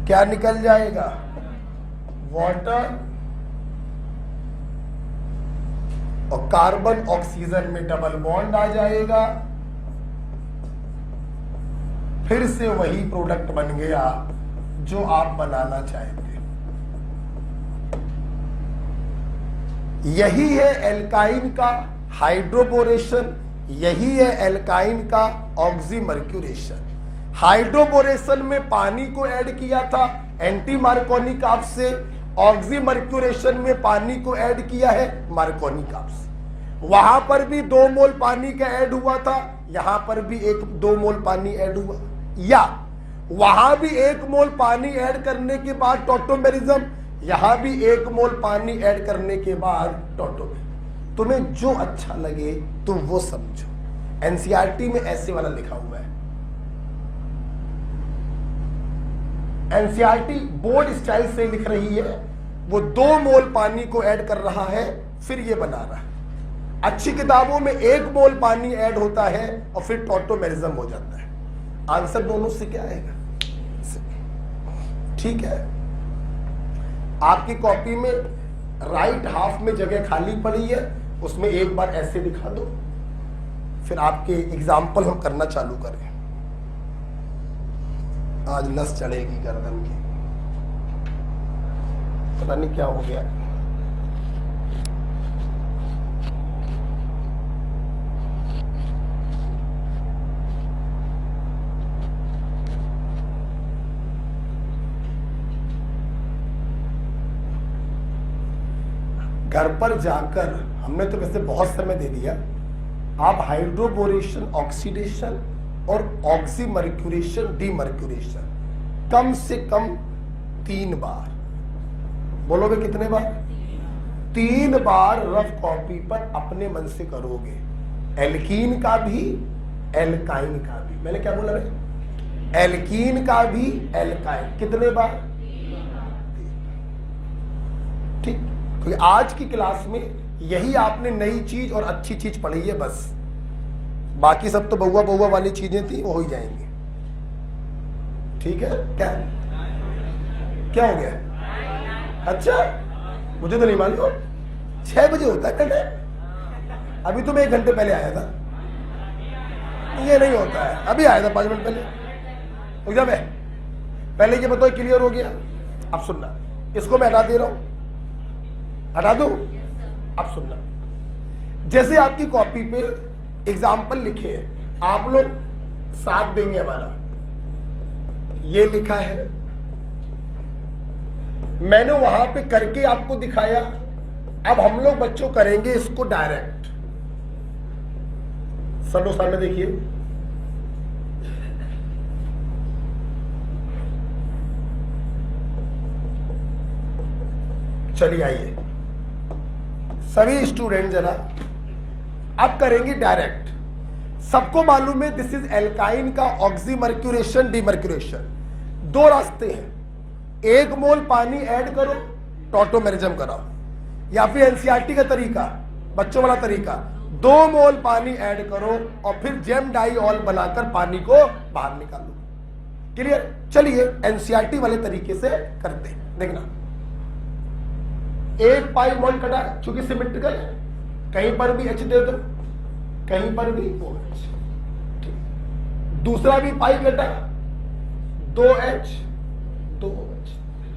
क्या निकल जाएगा? वाटर, और कार्बन ऑक्सीजन में डबल बॉन्ड आ जाएगा। फिर से वही प्रोडक्ट बन गया जो आप बनाना चाहते। यही है एल्काइन का हाइड्रोबोरेशन, यही है एल्काइन का ऑक्सीमर्क्यूरेशन। हाइड्रोबोरेशन में पानी को ऐड किया था एंटी मार्कोनी काफ से, ऑक्सीमर्क्यूरेशन में पानी को ऐड किया है मार्कोनी काफ से। वहां पर भी 2 मोल पानी का ऐड हुआ था, यहां पर भी 1-2 मोल पानी ऐड हुआ, या वहां भी 1 मोल पानी ऐड करने के बाद टॉटोमेरिज्म, यहां भी 1 मोल पानी ऐड करने के बाद टॉटोमेरिज्म। तुम्हें जो अच्छा लगे तुम वो समझो। एनसीईआरटी में ऐसे वाला लिखा हुआ है। एनसीईआरटी बोर्ड स्टाइल से लिख रही है, वो 2 मोल पानी को ऐड कर रहा है फिर ये बना रहा है। अच्छी किताबों में 1 मोल पानी ऐड होता है और फिर टॉटोमेरिज्म हो जाता है। आंसर दोनों से क्या आएगा? ठीक है, आपकी कॉपी में राइट हाफ में जगह खाली पड़ी है, उसमें एक बार ऐसे दिखा दो, फिर आपके एग्जाम्पल हम करना चालू करें। आज नस चढ़ेगी गर्दन की, पता नहीं क्या हो गया। घर पर जाकर हमने तो वैसे बहुत समय दे दिया, आप हाइड्रोबोरेशन, ऑक्सीडेशन और ऑक्सीमर्क्यूरेशन, डीमर्क्यूरेशन कम से कम 3 बार, बोलोगे कितने बार? 3 बार रफ कॉपी पर अपने मन से करोगे। एल्कीन का भी, एल्काइन का भी। मैंने क्या बोला रे? एल्कीन का भी, एल्काइन। कितने बार? ठीक। क्योंकि आज की क्लास में यही आपने नई चीज और अच्छी चीज पढ़ी है, बस बाकी सब तो बहुआ बहुआ वाली चीजें थी, वो हो ही जाएंगी। ठीक है? क्या हो गया? अच्छा, मुझे तो नहीं मालूम। 6 बजे होता है, अभी तो मैं 1 घंटे पहले आया था। ये नहीं होता है, अभी आया था 5 मिनट पहले। एग्जाम है, पहले ये बताओ क्लियर हो गया? अब सुनना, इसको मैं हटा दे रहा हूं, हटा दो। अब सुनना, जैसे आपकी कॉपी पे एग्जाम्पल लिखे हैं, आप लोग साथ देंगे हमारा। ये लिखा है, मैंने वहां पे करके आपको दिखाया, अब हम लोग बच्चों करेंगे इसको डायरेक्ट। सब लोग सामने देखिए, चलिए आइए सभी स्टूडेंट जरा, अब करेंगे डायरेक्ट। सबको मालूम है दिस इज एल्काइन का ऑक्सीमर्क्यूरेशन, डीमर्क्यूरेशन। 2 रास्ते हैं, 1 मोल पानी ऐड करो, टॉटोमेरिज्म कराओ, या फिर एनसीईआरटी का तरीका, बच्चों वाला तरीका, 2 मोल पानी ऐड करो और फिर जेम डाइऑल बनाकर पानी को बाहर निकालो। क्लियर? चलिए एनसीईआरटी वाले तरीके से करते हैं। देखना, 1 पाई बॉन्ड कटा, चूंकि सिमेट्रिकल है, कहीं पर भी H दे दो, कहीं पर भी OH। दूसरा भी पाई कटा, 2H 2OH।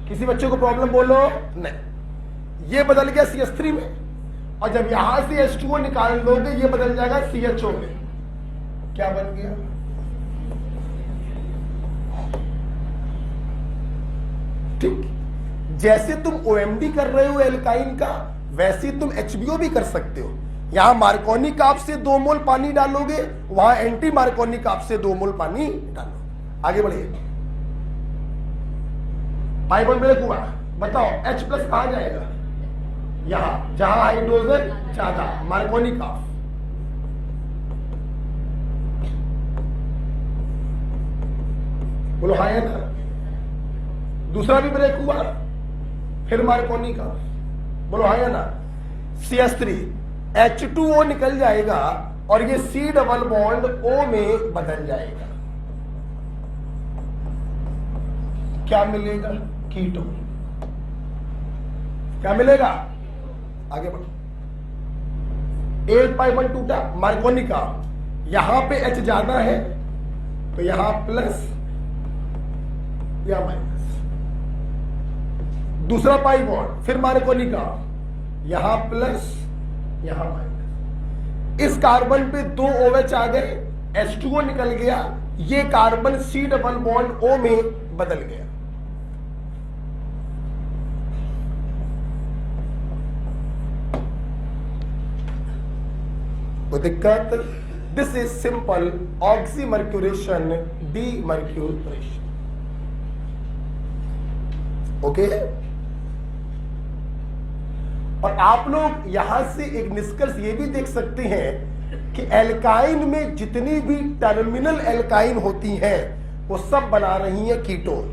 किसी बच्चे को प्रॉब्लम बोलो? नहीं। ये बदल गया CH3 में, और जब यहां से H2O निकाल दोगे ये बदल जाएगा CHO में। क्या बन गया? ठीक। जैसे तुम OMD कर रहे हो एल्काइन का, वैसे तुम HBO भी कर सकते हो। यहां मार्कोनी काप से 2 मोल पानी डालोगे, वहां एंटी मार्कोनी काप से 2 मोल पानी डालो। आगे बढ़िए, पाई बॉन्ड ब्रेक हुआ, बताओ H+ कहां जाएगा? यहां, जहां हाइड्रोजन ज्यादा, मार्कोनी काप। बोलो हाँ है ना? दूसरा भी ब्रेक हुआ, फिर मार्कोनी का, बोलो हाँ या ना? CH3 H2O निकल जाएगा और ये C डबल बॉन्ड O में बदल जाएगा। क्या मिलेगा? कीटोन। क्या मिलेगा? आगे बढ़ो। 1 पाई बॉन्ड टूटा, मार्कोनी का, यहां पे H ज्यादा है तो यहां प्लस या माइनस। दूसरा पाई बॉन्ड, फिर मार्कोनी का, यहां प्लस यहां माइनस। इस कार्बन पे 2 OH आ गए, H2O निकल गया, ये carbon C double bond O में बदल गया। कोई दिक्कत? This is simple oxymercuration, demercuration. Okay? और आप लोग यहां से एक निष्कर्ष ये भी देख सकते हैं कि एल्काइन में जितनी भी टर्मिनल एल्काइन होती हैं वो सब बना रही है कीटोन।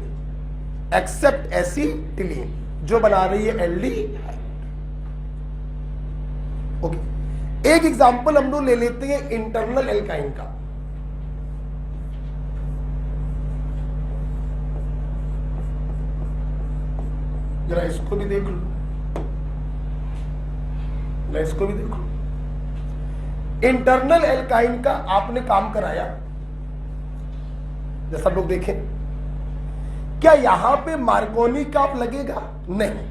एक्सेप्ट एसिटिलीन जो बना रही है एल्डिहाइड। ओके, एक एग्जांपल हम लोग ले लेते हैं इंटरनल एल्काइन का। जरा इसको भी देख लो, जरा इसको भी देखो। इंटरनल एल्काइन का आपने काम कराया, जैसा लोग देखें, क्या यहां पे मार्कोनी का आप लगेगा? नहीं,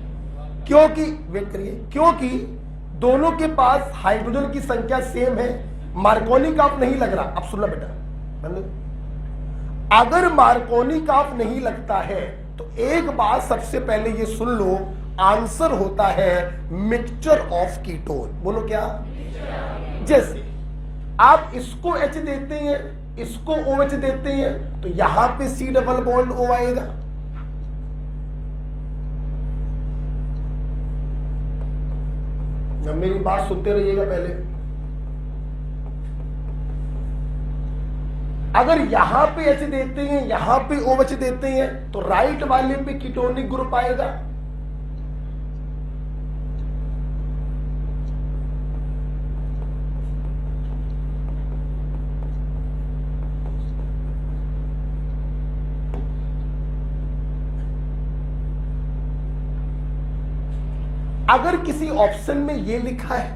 क्योंकि वेट करिए, क्योंकि दोनों के पास हाइड्रोजन की संख्या सेम है, मार्कोनी का आप नहीं लग रहा। अब सुनना बेटा, अगर मार्कोनी का आप नहीं लगता है तो एक बात सबसे पहले ये सुन लो, आंसर होता है मिक्सचर ऑफ कीटोन। बोलो क्या? जैसे आप इसको H देते हैं, इसको OH देते हैं, तो यहां पे C डबल बॉन्ड O आएगा। जब मेरी बात सुनते रहिएगा पहले, अगर यहां पे H देते हैं, यहां पे OH देते हैं, तो राइट वाले पे कीटोनिक ग्रुप आएगा। अगर किसी ऑप्शन में ये लिखा है,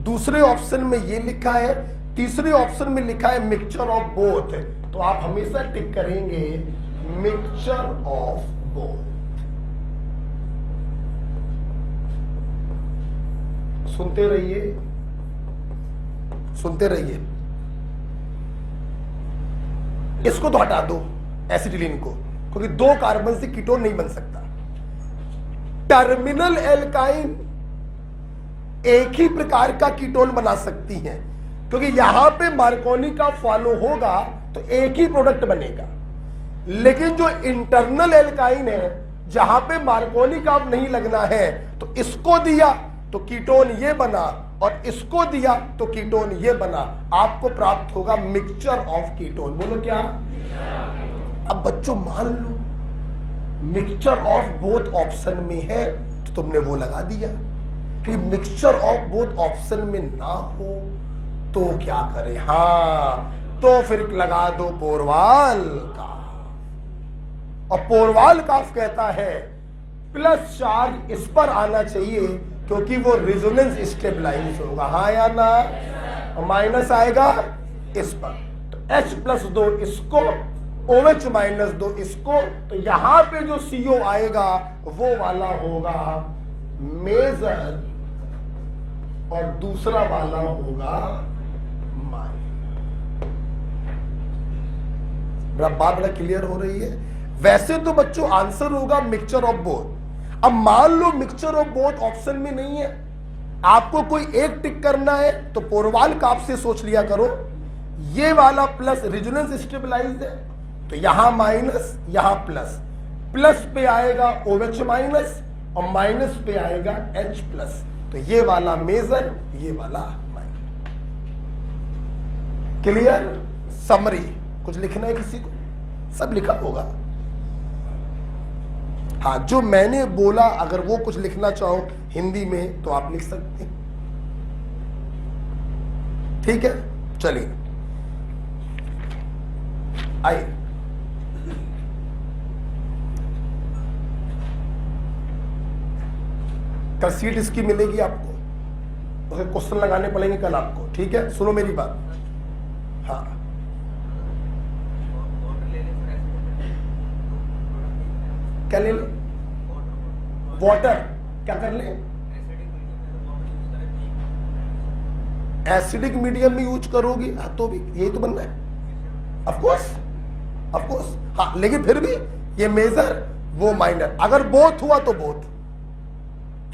दूसरे ऑप्शन में ये लिखा है, तीसरे ऑप्शन में लिखा है मिक्सचर ऑफ बोथ, तो आप हमेशा टिक करेंगे मिक्सचर ऑफ बोथ। सुनते रहिए, सुनते रहिए। इसको तो हटा दो, एसिटिलीन को, क्योंकि दो कार्बन से कीटोन नहीं बन सकता। टर्मिनल एल्काइन एक ही प्रकार का कीटोन बना सकती हैं, क्योंकि यहां पे मार्कोनी का फॉलो होगा तो एक ही प्रोडक्ट बनेगा। लेकिन जो इंटरनल एल्काइन है, जहां पे मार्कोनी का नहीं लगना है, तो इसको दिया तो कीटोन ये बना, और इसको दिया तो कीटोन ये बना। आपको प्राप्त होगा मिक्सचर ऑफ कीटोन। बोलो क्या? अब बच्चों मान लो मिक्सचर ऑफ बोथ ऑप्शन में है, तो तुमने वो लगा दिया। कि मिक्सचर ऑफ बोथ ऑप्शन में ना हो तो क्या करें? हाँ, तो फिर लगा दो पोरवाल का। और पोरवाल का कहता है प्लस चार्ज इस पर आना चाहिए, क्योंकि वो रेजोनेंस स्टेबलाइज होगा। हाँ या ना? और माइनस आएगा इस पर, तो H प्लस 2 इसको, OH माइनस 2 इसको, तो यहां पे जो CO आएगा वो वाला होगा मेजर, और दूसरा वाला होगा माइनर। बात बड़ा क्लियर हो रही है? वैसे तो बच्चों आंसर होगा मिक्सचर ऑफ बोथ। अब मान लो मिक्सचर ऑफ बोथ ऑप्शन में नहीं है, आपको कोई एक टिक करना है, तो पोरवाल का आपसे सोच लिया करो, ये वाला प्लस रेजोनेंस स्टेबलाइज्ड है, तो यहां माइनस यहां प्लस, प्लस पे आएगा OH माइनस और माइनस पे आएगा H प्लस, तो ये वाला मेजर, ये वाला माइनर। क्लियर? समरी कुछ लिखना है किसी को? सब लिखा होगा। हाँ, जो मैंने बोला अगर वो कुछ लिखना चाहो हिंदी में तो आप लिख सकते हैं। ठीक है, चलिए आइए। कल सीट इसकी मिलेगी आपको, उसे क्वेश्चन लगाने पड़ेंगे कल आपको। ठीक है, सुनो मेरी बात। हाँ, क्या ले ले? वाटर क्या कर ले? एसिडिक मीडियम में यूज करोगी? हाँ, तो भी यही तो बनना है। Of course. हाँ, लेकिन फिर भी ये मेजर वो माइनर। अगर बोथ हुआ तो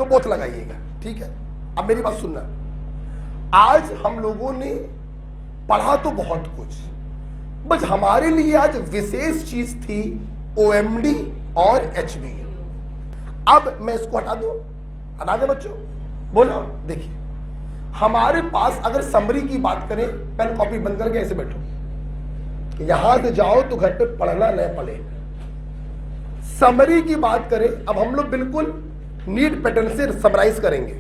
बोथ लगाइएगा। ठीक है, अब मेरी बात सुनना। आज हम लोगों ने पढ़ा तो बहुत कुछ, बस हमारे लिए आज विशेष चीज थी OMD और HB। अब मैं इसको हटा दे बच्चों, बोलो। देखिए, हमारे पास अगर समरी की बात करें, पेन कॉपी बंद करके ऐसे बैठो, यहां से जाओ तो घर पे पढ़ना न पड़े। समरी की बात करें, अब हम लोग बिल्कुल नीट पैटर्न से समराइज करेंगे।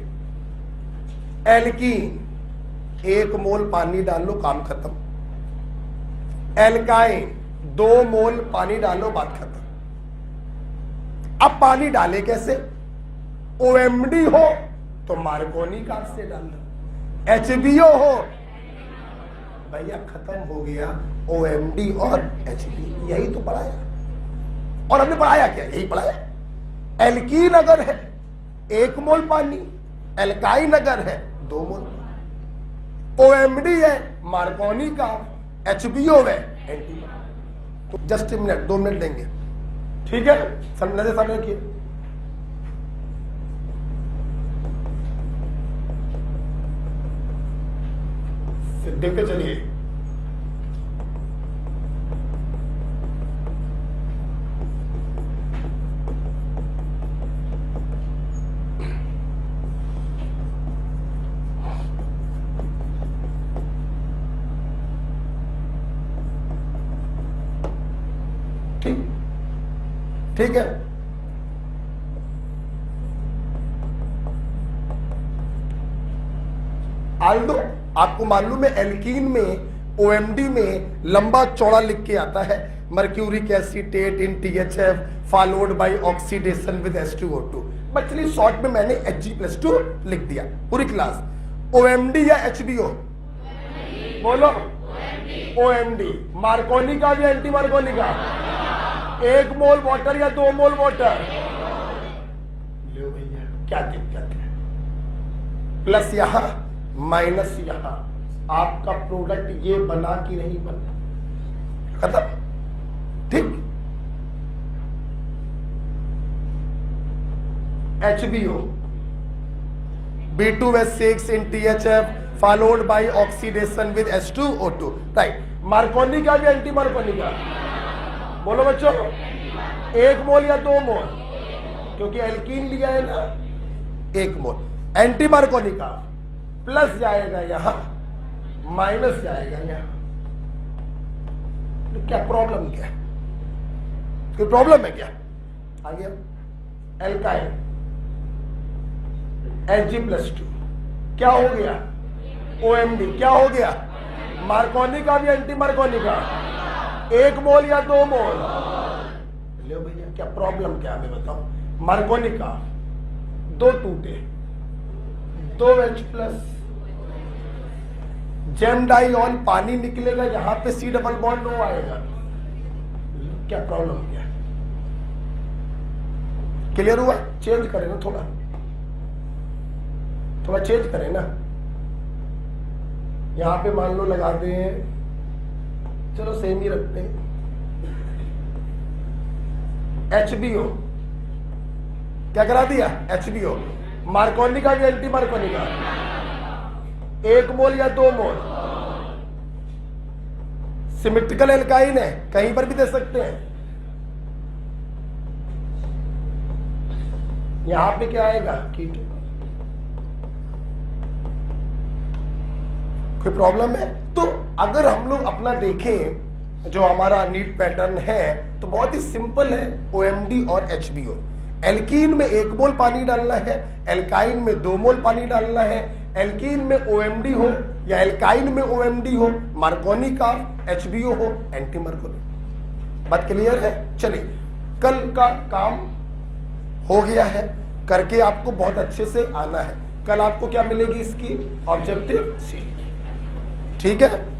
एल्कीन 1 मोल पानी डालो, काम खत्म। एल्काइन 2 मोल पानी डालो, बात खत्म। अब पानी डाले कैसे? OMD हो तो मार्कोनी का से डाल दो, HBO हो भैया खत्म हो गया OMD और HB। यही तो पढ़ाया, और हमने पढ़ाया क्या? यही पढ़ाया। एल्कीन अगर है 1 मोल पानी, एल्काइन अगर है 2 मोल, OMD है मार्कोनी का, HBO है एंटी। तो जस्ट मिनट, 2 मिनट देंगे, ठीक है? समझे समझ रखिए। देखते चलिए। ठीक है, आल्डो आपको मालूम है एल्कीन में OMD में लंबा चौड़ा लिख के आता है, mercuric acetate in THF followed bye oxidation with H2O2। But चलिए शॉर्ट में मैंने Hg+2 लिख दिया पूरी क्लास। OMD या HBO? बोलो OMD। मार्कोनी का या एंटी मार्कोनी का? 1 मोल वाटर या 2 मोल वाटर? लो भैया, क्या दिक्कत है? प्लस यहां माइनस यहां, आपका प्रोडक्ट ये बना कि नहीं बना? खत्म, ठीक। HBO B2H6 in THF followed by oxidation with H2O2, right. Markovnikov का भी एंटी मार्कोनी का? बोलो बच्चों, 1 मोल या 2 मोल? क्योंकि एल्कीन लिया है ना, 1 मोल। एंटी मार्कोनी का प्लस जाएगा यहां, माइनस जाएगा यहां। तो क्या प्रॉब्लम क्या है? कोई प्रॉब्लम है क्या? आगे एल्काइन Hg+2 क्या हो गया? OMD क्या हो गया? मार्कोनी का भी एंटी मार्कोनी का? 1 मोल या 2 मोल? लो भैया, क्या प्रॉब्लम क्या हमें बताओ। मार्कोनी का 2 टूटे, 2H+, जेम डाइऑन पानी निकलेगा, यहां पे C डबल बॉन्ड O आएगा। क्या प्रॉब्लम क्या? क्लियर हुआ? चेंज करें ना, थोड़ा चेंज करें ना। यहां पे मान लो लगा दें, चलो सेम ही रखते हैं, HBO क्या करा दिया? HBO। मार्कोनी का भी एंटी मार्कोनी का? 1 मोल या 2 मोल? सिमेट्रिकल एल्काइन है, कहीं पर भी दे सकते हैं। यहां पे क्या आएगा? कीटो। कोई प्रॉब्लम है? तो अगर हम लोग अपना देखें जो हमारा नीट पैटर्न है तो बहुत ही सिंपल है। OMD और HBO। एल्कीन में 1 मोल पानी डालना है, एल्काइन में 2 मोल पानी डालना है। एल्कीन में OMD हो या एल्काइन में OMD हो, मार्कोनी का HBO हो, एंटी मार्कोनी। बात क्लियर है? चलिए, कल का काम हो गया है, करके आपको बहुत अच्छे से आना है। कल आपको क्या मिलेगी? इसकी ऑब्जेक्टिव सी, ठीक है।